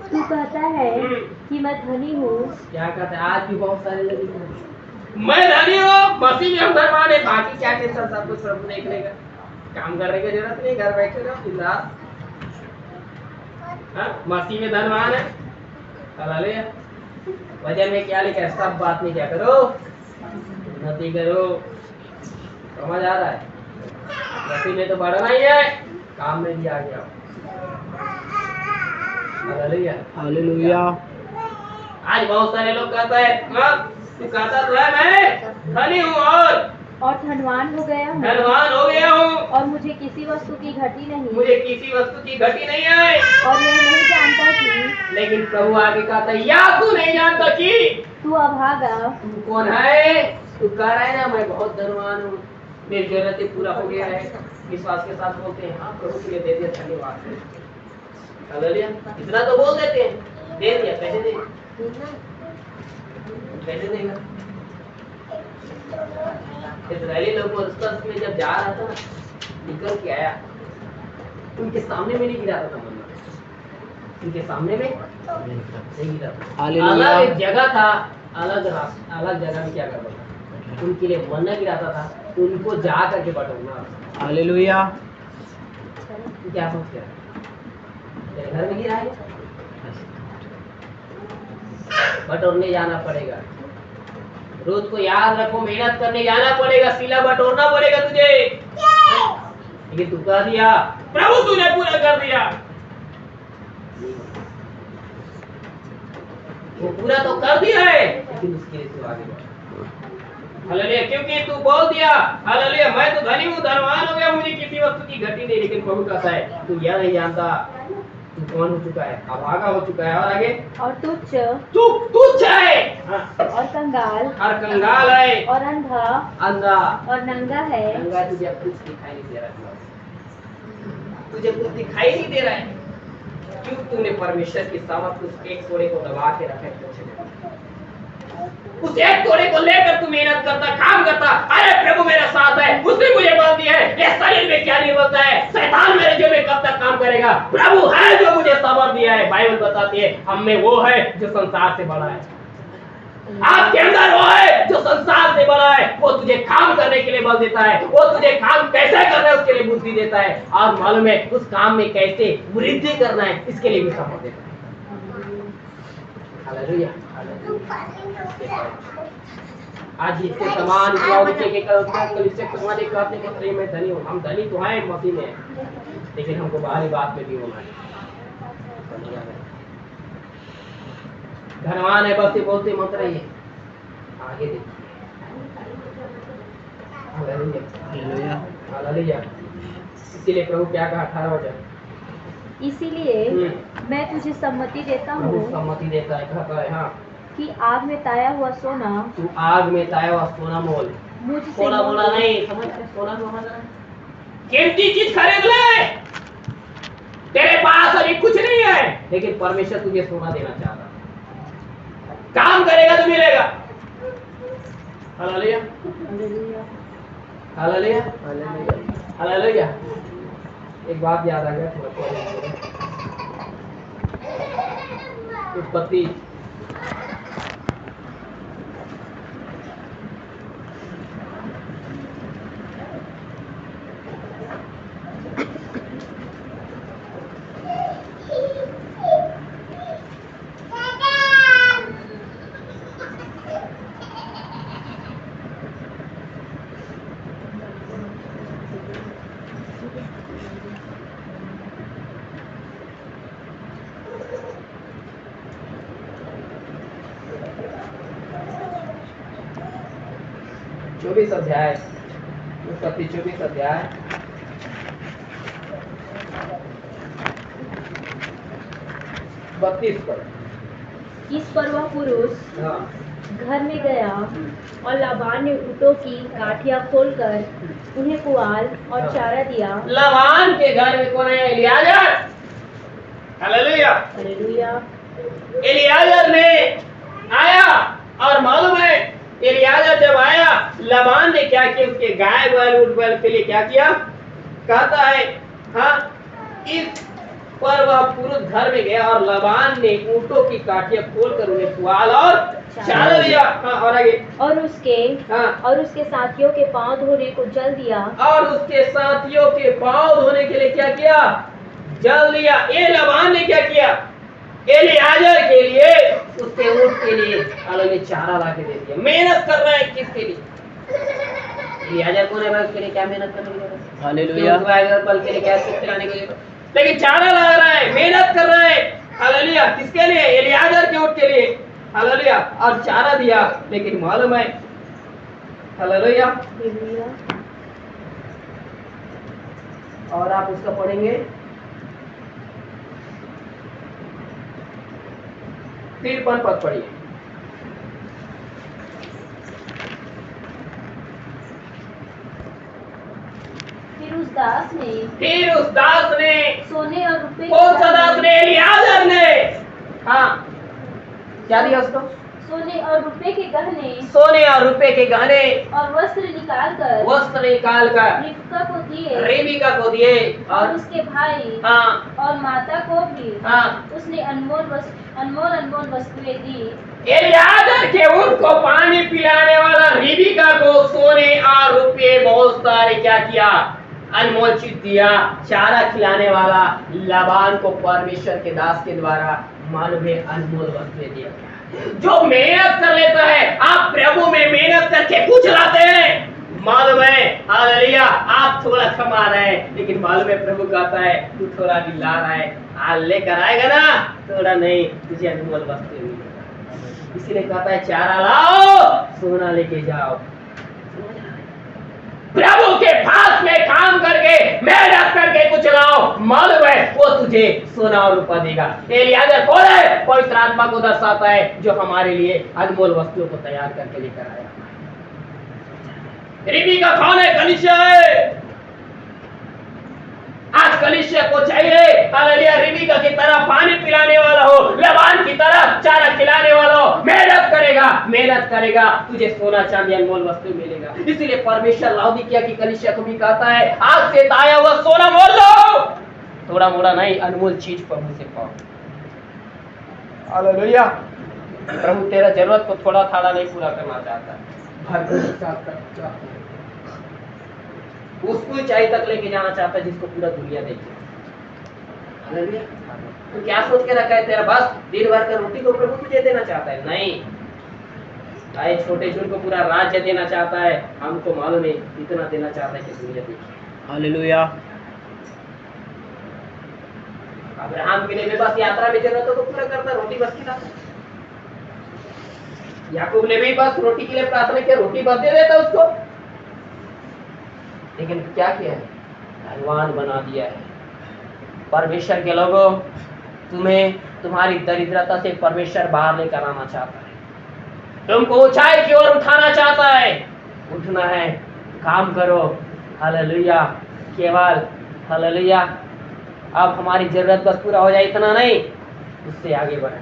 तू कहता है कि मैं धनी हूँ। क्या कहता है? आज भी बहुत सारे लोग मैं धनी हूँ, मसीह में हम धनवान है, बाकी क्या टेंशन सब कुछ प्रभु देख लेगा, काम करने की जरूरत नहीं, घर बैठे रहो बिंदास। मसीह में धनवान है। हालेलुया। वजन में क्या लिखा है? सब बात में क्या करो? उन्नति करो। समझ आ रहा है? मसीह में तो बढ़ना ही है, काम में भी आ गया। हालेलुया। हालेलुया। आज बहुत सारे लोग कहते हैं तू कहता तो है मैं धनी हूँ और धनवान हो गया हूँ, धनवान हो गया हूँ, और मुझे किसी वस्तु की घटी नहीं, मुझे किसी वस्तु की घटी नहीं है, और यह नहीं जानता कि लेकिन प्रभु आगे कहता है या तू नहीं जानता कि तू अभागा। तू कौन है? तू कह रहा है ना मैं बहुत धनवान हूँ, मेरी जरूरतें पूरा हो गया है, विश्वास के साथ बोलते हैं हाँ प्रभु तुझे दे दिया, धन्यवाद। हालेलुया। इतना तो बोल देते हैं, दे दिया, कैसे देगा? कैसे देगा? इस्राएली लोग में जब जा रहा था निकल के आया, उनके सामने में नहीं गिरा था मन्ना, उनके सामने में नहीं गिरा था। अलग एक जगह था, अलग जगह में क्या करता था, उनके लिए मन्ना गिराता था, उनको जा करके बटोरना। हालेलुया। क्या सोच रहा है? तेरे घर में गिरा है, बटोरने जाना पड़ेगा। रोज को याद रखो, मेहनत करने जाना पड़ेगा, सिला बटोरना पड़ेगा तुझे। लेकिन तू कह दिया प्रभु तूने पूरा कर दिया, वो पूरा तो कर दिया है, लेकिन उसके लिए तू आगे बढ़। हालेलुया। क्योंकि तू बोल दिया हालेलुया मैं तो धनी हूँ, धनवान हो गया, मुझे किसी वस्तु की घटी नहीं। लेकिन प्रभु कहता है तू यह नहीं जानता तू कौन हो चुका है, अभागा हो चुका है। और आगे और तुच्छ है, और कंगाल, और कंगाल है, और अंधा और नंगा है। नंगा तुझे कुछ दिखाई नहीं दे रहा है, तुझे कुछ दिखाई नहीं दे रहा है। क्यों? तूने परमेश्वर की सामर्थ उस एक कोड़े को दबा के रखा है। उस एक कोड़े को लेकर तू मेहनत करता, काम करता, अरे प्रभु मेरा साथ है, उसने मुझे बल दिया है, ये शरीर में क्या निर्बलता है, शैतान मेरे जीवन में कब तक काम करेगा, प्रभु है जो मुझे सामर्थ दिया है। बाइबल बताती है हम में वो है जो संसार से बड़ा है, आपके अंदर वो है जो संसार से बड़ा है। वो तुझे काम करने के लिए बल देता है, वो तुझे काम कैसे करना है उसके लिए बुद्धि देता है, और मालूम है उस काम में कैसे वृद्धि करना है इसके लिए भी सामर्थ देता है। हालेलुया। आज इसके समान मैं धनी हूँ, हम धनी तो हैं मसीह में, लेकिन हमको बाहरी बात में भी होना है। धनवान है बस ये बोलते मत रहिए, आगे देखिए। हालेलुया। हालेलुया। इसीलिए प्रभु क्या कहा 18 वचन, इसीलिए मैं तुझे सम्मति देता हूँ, सम्मति देता है, कहता है हाँ कि आग में ताया हुआ सोना, तू आग में ताया हुआ सोना मोल, मुझसे सोना मोला नहीं, समझ रहे? सोना कीमती चीज खरीद ले, तेरे पास अभी कुछ नहीं है, लेकिन परमेश्वर तुझे सोना देना चाहता है, काम करेगा तो मिलेगा। हालेलुया। हालेलुया। हालेलुया। एक बात याद आ गया थोड़ा उत्पत्ति 24 अध्याय उत्पत्ति 24 अध्याय 32 पर। इस पर वह पुरुष हाँ घर में गया और लाबान ने ऊँटों की काठियाँ खोलकर उन्हें पुआल और चारा दिया। लाबान के घर में कौन है? एलियाजर। हालेलुया। हालेलुया। एलियाजर ने आया और मालूम है एलियाजर जब आया लाबान ने क्या किया? उसके गाय बैल ऊँट बैल के लिए क्या किया? कहता है हाँ इस पर वह पुरुष घर में गया और लाबान ने ऊँटों की काठियाँ खोलकर उन्हें पुआल और चारा दिया। हाँ और आगे और उसके साथियों के पांव धोने को जल दिया। और उसके साथियों के पांव धोने के लिए क्या किया? जल दिया। ये लाबान ने क्या किया? एलियाजर के लिए उसके ऊँट के लिए अलग चारा ला के दे दिया। मेहनत कर रहा है किसके लिए? एलियाजर कौन है? उसके लिए क्या मेहनत करने के लिए? हालेलुया। बल के लिए क्या खिलाने के लिए? लेकिन चारा ला रहा है, मेहनत कर रहा है। हालेलुया। किसके लिए? एलियाजर के ऊँट के लिए। हालेलुया। और चारा दिया। लेकिन मालूम है हालेलुया। और आप उसका पढ़ेंगे 53 पद पढ़िए। फिर उस दास ने सोने और रुपए कौन सा दास ने? एलियाजर ने। हाँ क्या दिया उसको? सोने और रुपए के गहने सोने और रुपए के गहने और वस्त्र निकाल कर रेबिका को दिए और उसके भाई हाँ और माता को भी हाँ उसने अनमोल वस्तुएं दी। एलियाजर के ऊँट को पानी पिलाने वाला रेबिका को सोने और रुपए बहुत सारे क्या किया? अनमोल चीज दिया। चारा खिलाने वाला लाबान को परमेश्वर के दास के द्वारा मालूम है अनमोल वस्तुएं दिया। जो मेहनत कर लेता है, आप प्रभु में मेहनत करके कुछ लाते हैं, मालूम है हालेलुया आप थोड़ा कमा रहे हैं, लेकिन मालूम है प्रभु कहता है तू थोड़ा भी ला रहा है, आज लेकर आएगा ना थोड़ा नहीं, तुझे अनमोल वस्तु मिलेगा। इसीलिए कहता है चारा लाओ सोना लेके जाओ। प्रभु के पास में काम करके मेहनत करके कुछ लाओ, मालूम है वो तुझे सोना और रूपा देगा। एलियाजर कौन है? पवित्र आत्मा को दर्शाता है जो हमारे लिए अनमोल वस्तुओं को तैयार करके लेकर आया। रेबिका कौन है? कलीसिया है। आज कलीसिया को चाहिए हालेलुया रेबिका की तरह पानी पिलाने वाला हो, लाबान की तरह चारा खिलाने वाला हो। मेहनत करेगा तुझे सोना चांदी अनमोल वस्तु मिलेगा। इसीलिए परमेश्वर लाउदीकिया की कलीसिया को भी कहता है आज से आया हुआ सोना मोल लो, थोड़ा मोड़ा नहीं अनमोल चीज प्रभु से पाओ। हालेलुया। प्रभु तेरा जरूरत को थोड़ा थाड़ा नहीं पूरा करना चाहता, उसको ऊंचाई तक लेके जाना चाहता है जिसको पूरा दुनिया देखे। हालेलुया। तो क्या सोच के रखा है तेरा बस दिन भर का रोटी को प्रभु तुझे देना चाहता है? नहीं, आए छोटे छोटे को पूरा राज्य देना चाहता है। हमको मालूम है इतना देना चाहता है कि दुनिया देखे। हालेलुया। अब्राहम के लिए भी बस यात्रा में जरूरतों को पूरा करता, रोटी बस खिलाता। याकूब ने भी बस रोटी के लिए प्रार्थना किया, रोटी बस दे देता उसको। लेकिन क्या किया है? धनवान बना दिया है। परमेश्वर के लोगों, तुम्हें तुम्हारी दरिद्रता से परमेश्वर बाहर लेकर आना चाहता है, तुमको ऊंचाई की ओर उठाना चाहता है। उठना है, काम करो। हालेलुया। केवल हालेलुया अब हमारी जरूरत बस पूरा हो जाए इतना नहीं, उससे आगे बढ़े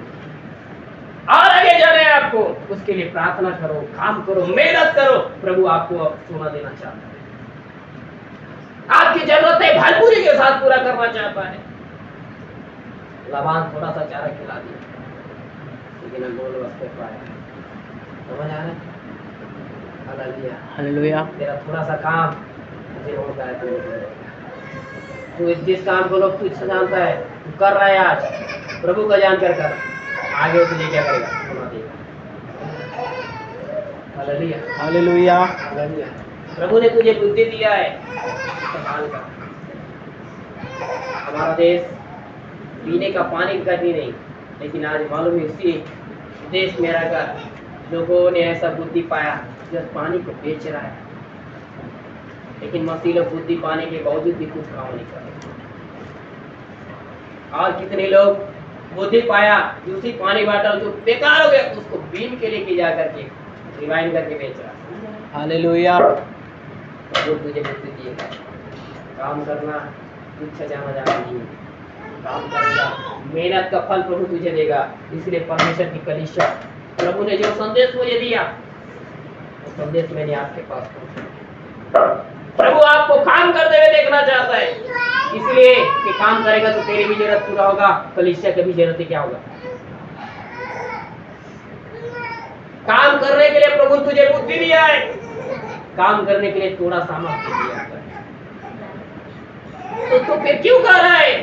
और आगे जाना है आपको। उसके लिए प्रार्थना करो, काम करो, मेहनत करो। प्रभु आपको सोना देना चाहता है। आपकी आपकी जरूरतें भरपूरी के साथ पूरा करना चाहता है। लाबान थोड़ा सा चारा खिला दिया, लेकिन अनमोल वस्त्र पाया। समझ आ रहा है? Hallelujah, hallelujah. तेरा थोड़ा सा काम तुझे होता है, तू जिस काम को लोग तुझसे जानता है, तू कर रहा है आज, प्रभु का जानकर कर, आगे वो तुझे क्या करेगा? सुना देगा। Hallelujah, hallelujah. हालेलुया। प्रभु ने तुझे बुद्धि दिया है, इस्तेमाल कर। हमारा देश पीने का पानी कभी नहीं, लेकिन आज मालूम है इसी देश में रहकर लोगों ने ऐसा बुद्धि पाया जो पानी को बेच रहा है, लेकिन मसीह लोग बुद्धि पाने के बावजूद भी कुछ काम नहीं कर रहे। और कितने लोग बुद्धि पाया कि उसी पानी बाटल जो बेकार हो गया उसको बीन के लेके जा करके रिवाइन करके बेच रहा है। हालेलुया। प्रभु तुझे बुद्धि दिएगा, काम करना तुच्छ जाना जाना नहीं, काम करेगा, मेहनत का फल प्रभु तुझे देगा। इसलिए परमेश्वर की कलीसिया, प्रभु ने जो संदेश मुझे दिया वो संदेश मैंने आपके पास पहुंचाया। प्रभु आपको काम करते हुए देखना चाहता है, इसलिए कि काम करेगा तो तेरी भी जरूरत पूरा होगा, कलीसिया की भी जरूरत क्या होगा? काम करने के लिए प्रभु तुझे बुद्धि दिया है, काम करने के लिए थोड़ा सामर्थ्य दिया है। तो फिर क्यों कर रहा है?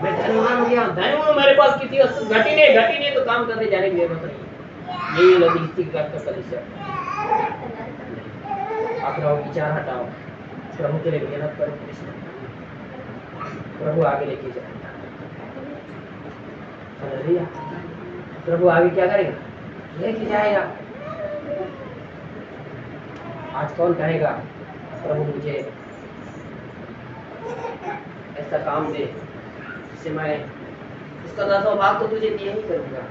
मैं धनवान हो गया, धन हूं, मेरे पास किसी वस्तु घटी नहीं तो काम करने जाने की जरूरत नहीं। यही लॉजिस्टिक का कलीसिया। अपना विचार हटाओ, प्रभु के लिए मेहनत करो, प्रभु आगे लेके जाएगा। हालेलुया। प्रभु आगे क्या करेगा? लेके जाएगा। आज कौन कहेगा प्रभु मुझे ऐसा काम दे जिससे मैं इसका 10वां भाग तो तुझे दिए ही करूंगा,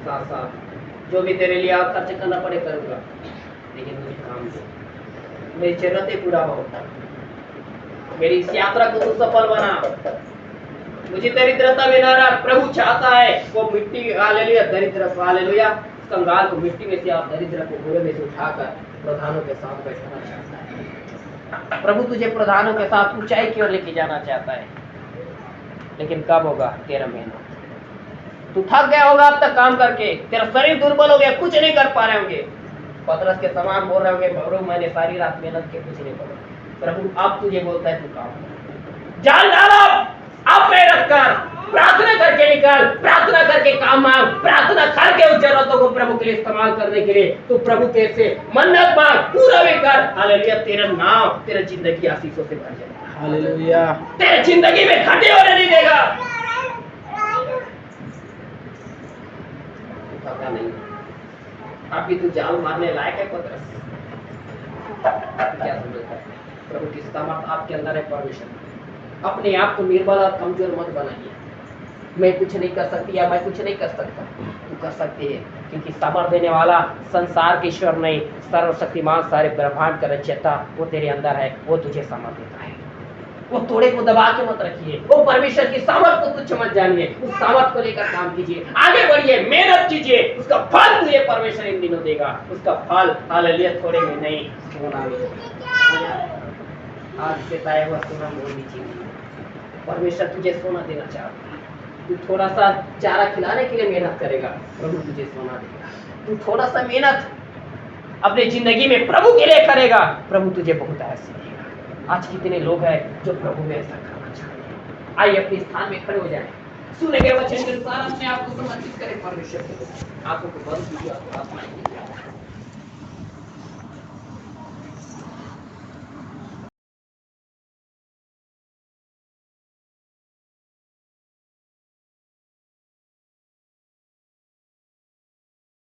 साथ साथ जो भी तेरे लिए आप खर्च करना पड़े करूंगा, लेकिन मुझे काम दे, मेरी जरूरतें पूरा हो, मेरी इस यात्रा को तू सफल बना, मुझे दरिद्रता में ना रख। प्रभु चाहता है वो मिट्टी, हालेलुया, दरिद्र, हालेलुया, कंगाल को मिट्टी में से, आप दरिद्र को घोड़े में से उठाकर प्रधानों के साथ बैठाना चाहता है। प्रभु तुझे प्रधानों के साथ ऊंचाई की ओर लेके जाना चाहता है, लेकिन कब होगा? तेरा मेहनत। तू थक गया होगा अब तक काम करके, तेरा शरीर दुर्बल हो गया, कुछ नहीं कर पा रहे होंगे, पतरस के समान बोल रहे होंगे, प्रभु मैंने सारी रात मेहनत की, कुछ नहीं पड़ा। प्रभु अब तुझे बोलता है तू काम कर, जान डालो, अब मेहनत कर, प्रार्थना करके निकल, प्रार्थना करके काम मांग, प्रार्थना करके उस जरूरतों को प्रभु के लिए इस्तेमाल करने के लिए तू प्रभु के से मन्नत मांग, पूरा भी कर। हालेलुया, तेरा नाम, तेरा जिंदगी आशीषों से भर जाएगा। हालेलुया। तेरे जिंदगी में घटे होने नहीं देगा। पता नहीं अभी तू जाल मारने लायक है पतरस, क्या समझता है? प्रभु की सामर्थ आपके अंदर है। परमेश्वर अपने आप को निर्बल और कमजोर मत बनाइए, मैं कुछ नहीं कर सकती या मैं कुछ नहीं कर सकता, तू कर सकती है, क्योंकि सामर्थ देने वाला संसार के ईश्वर नहीं, सर्वशक्तिमान, सारे ब्रह्मांड का रचयिता वो तेरे अंदर है, वो तुझे सामर्थ देता है। वो तोड़े को दबा के मत रखिए, वो परमेश्वर की सामर्थ को तुच्छ मत जानिए, उस सामर्थ को लेकर काम कीजिए, आगे बढ़िए, मेहनत कीजिए, उसका फल तुझे परमेश्वर इन दिनों देगा। उसका फल हालेलुया थोड़े में नहीं, सोना में। आज से ताया हुआ सोना मोल दीजिए, परमेश्वर तुझे सोना देना चाहता है। तू थोड़ा सा चारा खिलाने के लिए मेहनत करेगा, प्रभु तुझे सोना देगा। तू थोड़ा सा मेहनत अपने जिंदगी में प्रभु के लिए करेगा, प्रभु तुझे बहुत ऐसे देगा। आज कितने लोग हैं जो प्रभु में ऐसा करना चाहते हैं? आइए अपने स्थान में खड़े हो जाएं, सुने गए वचन के अनुसार अपने आप को समर्पित करें परमेश्वर को। आंखों को बंद कीजिए, आत्मा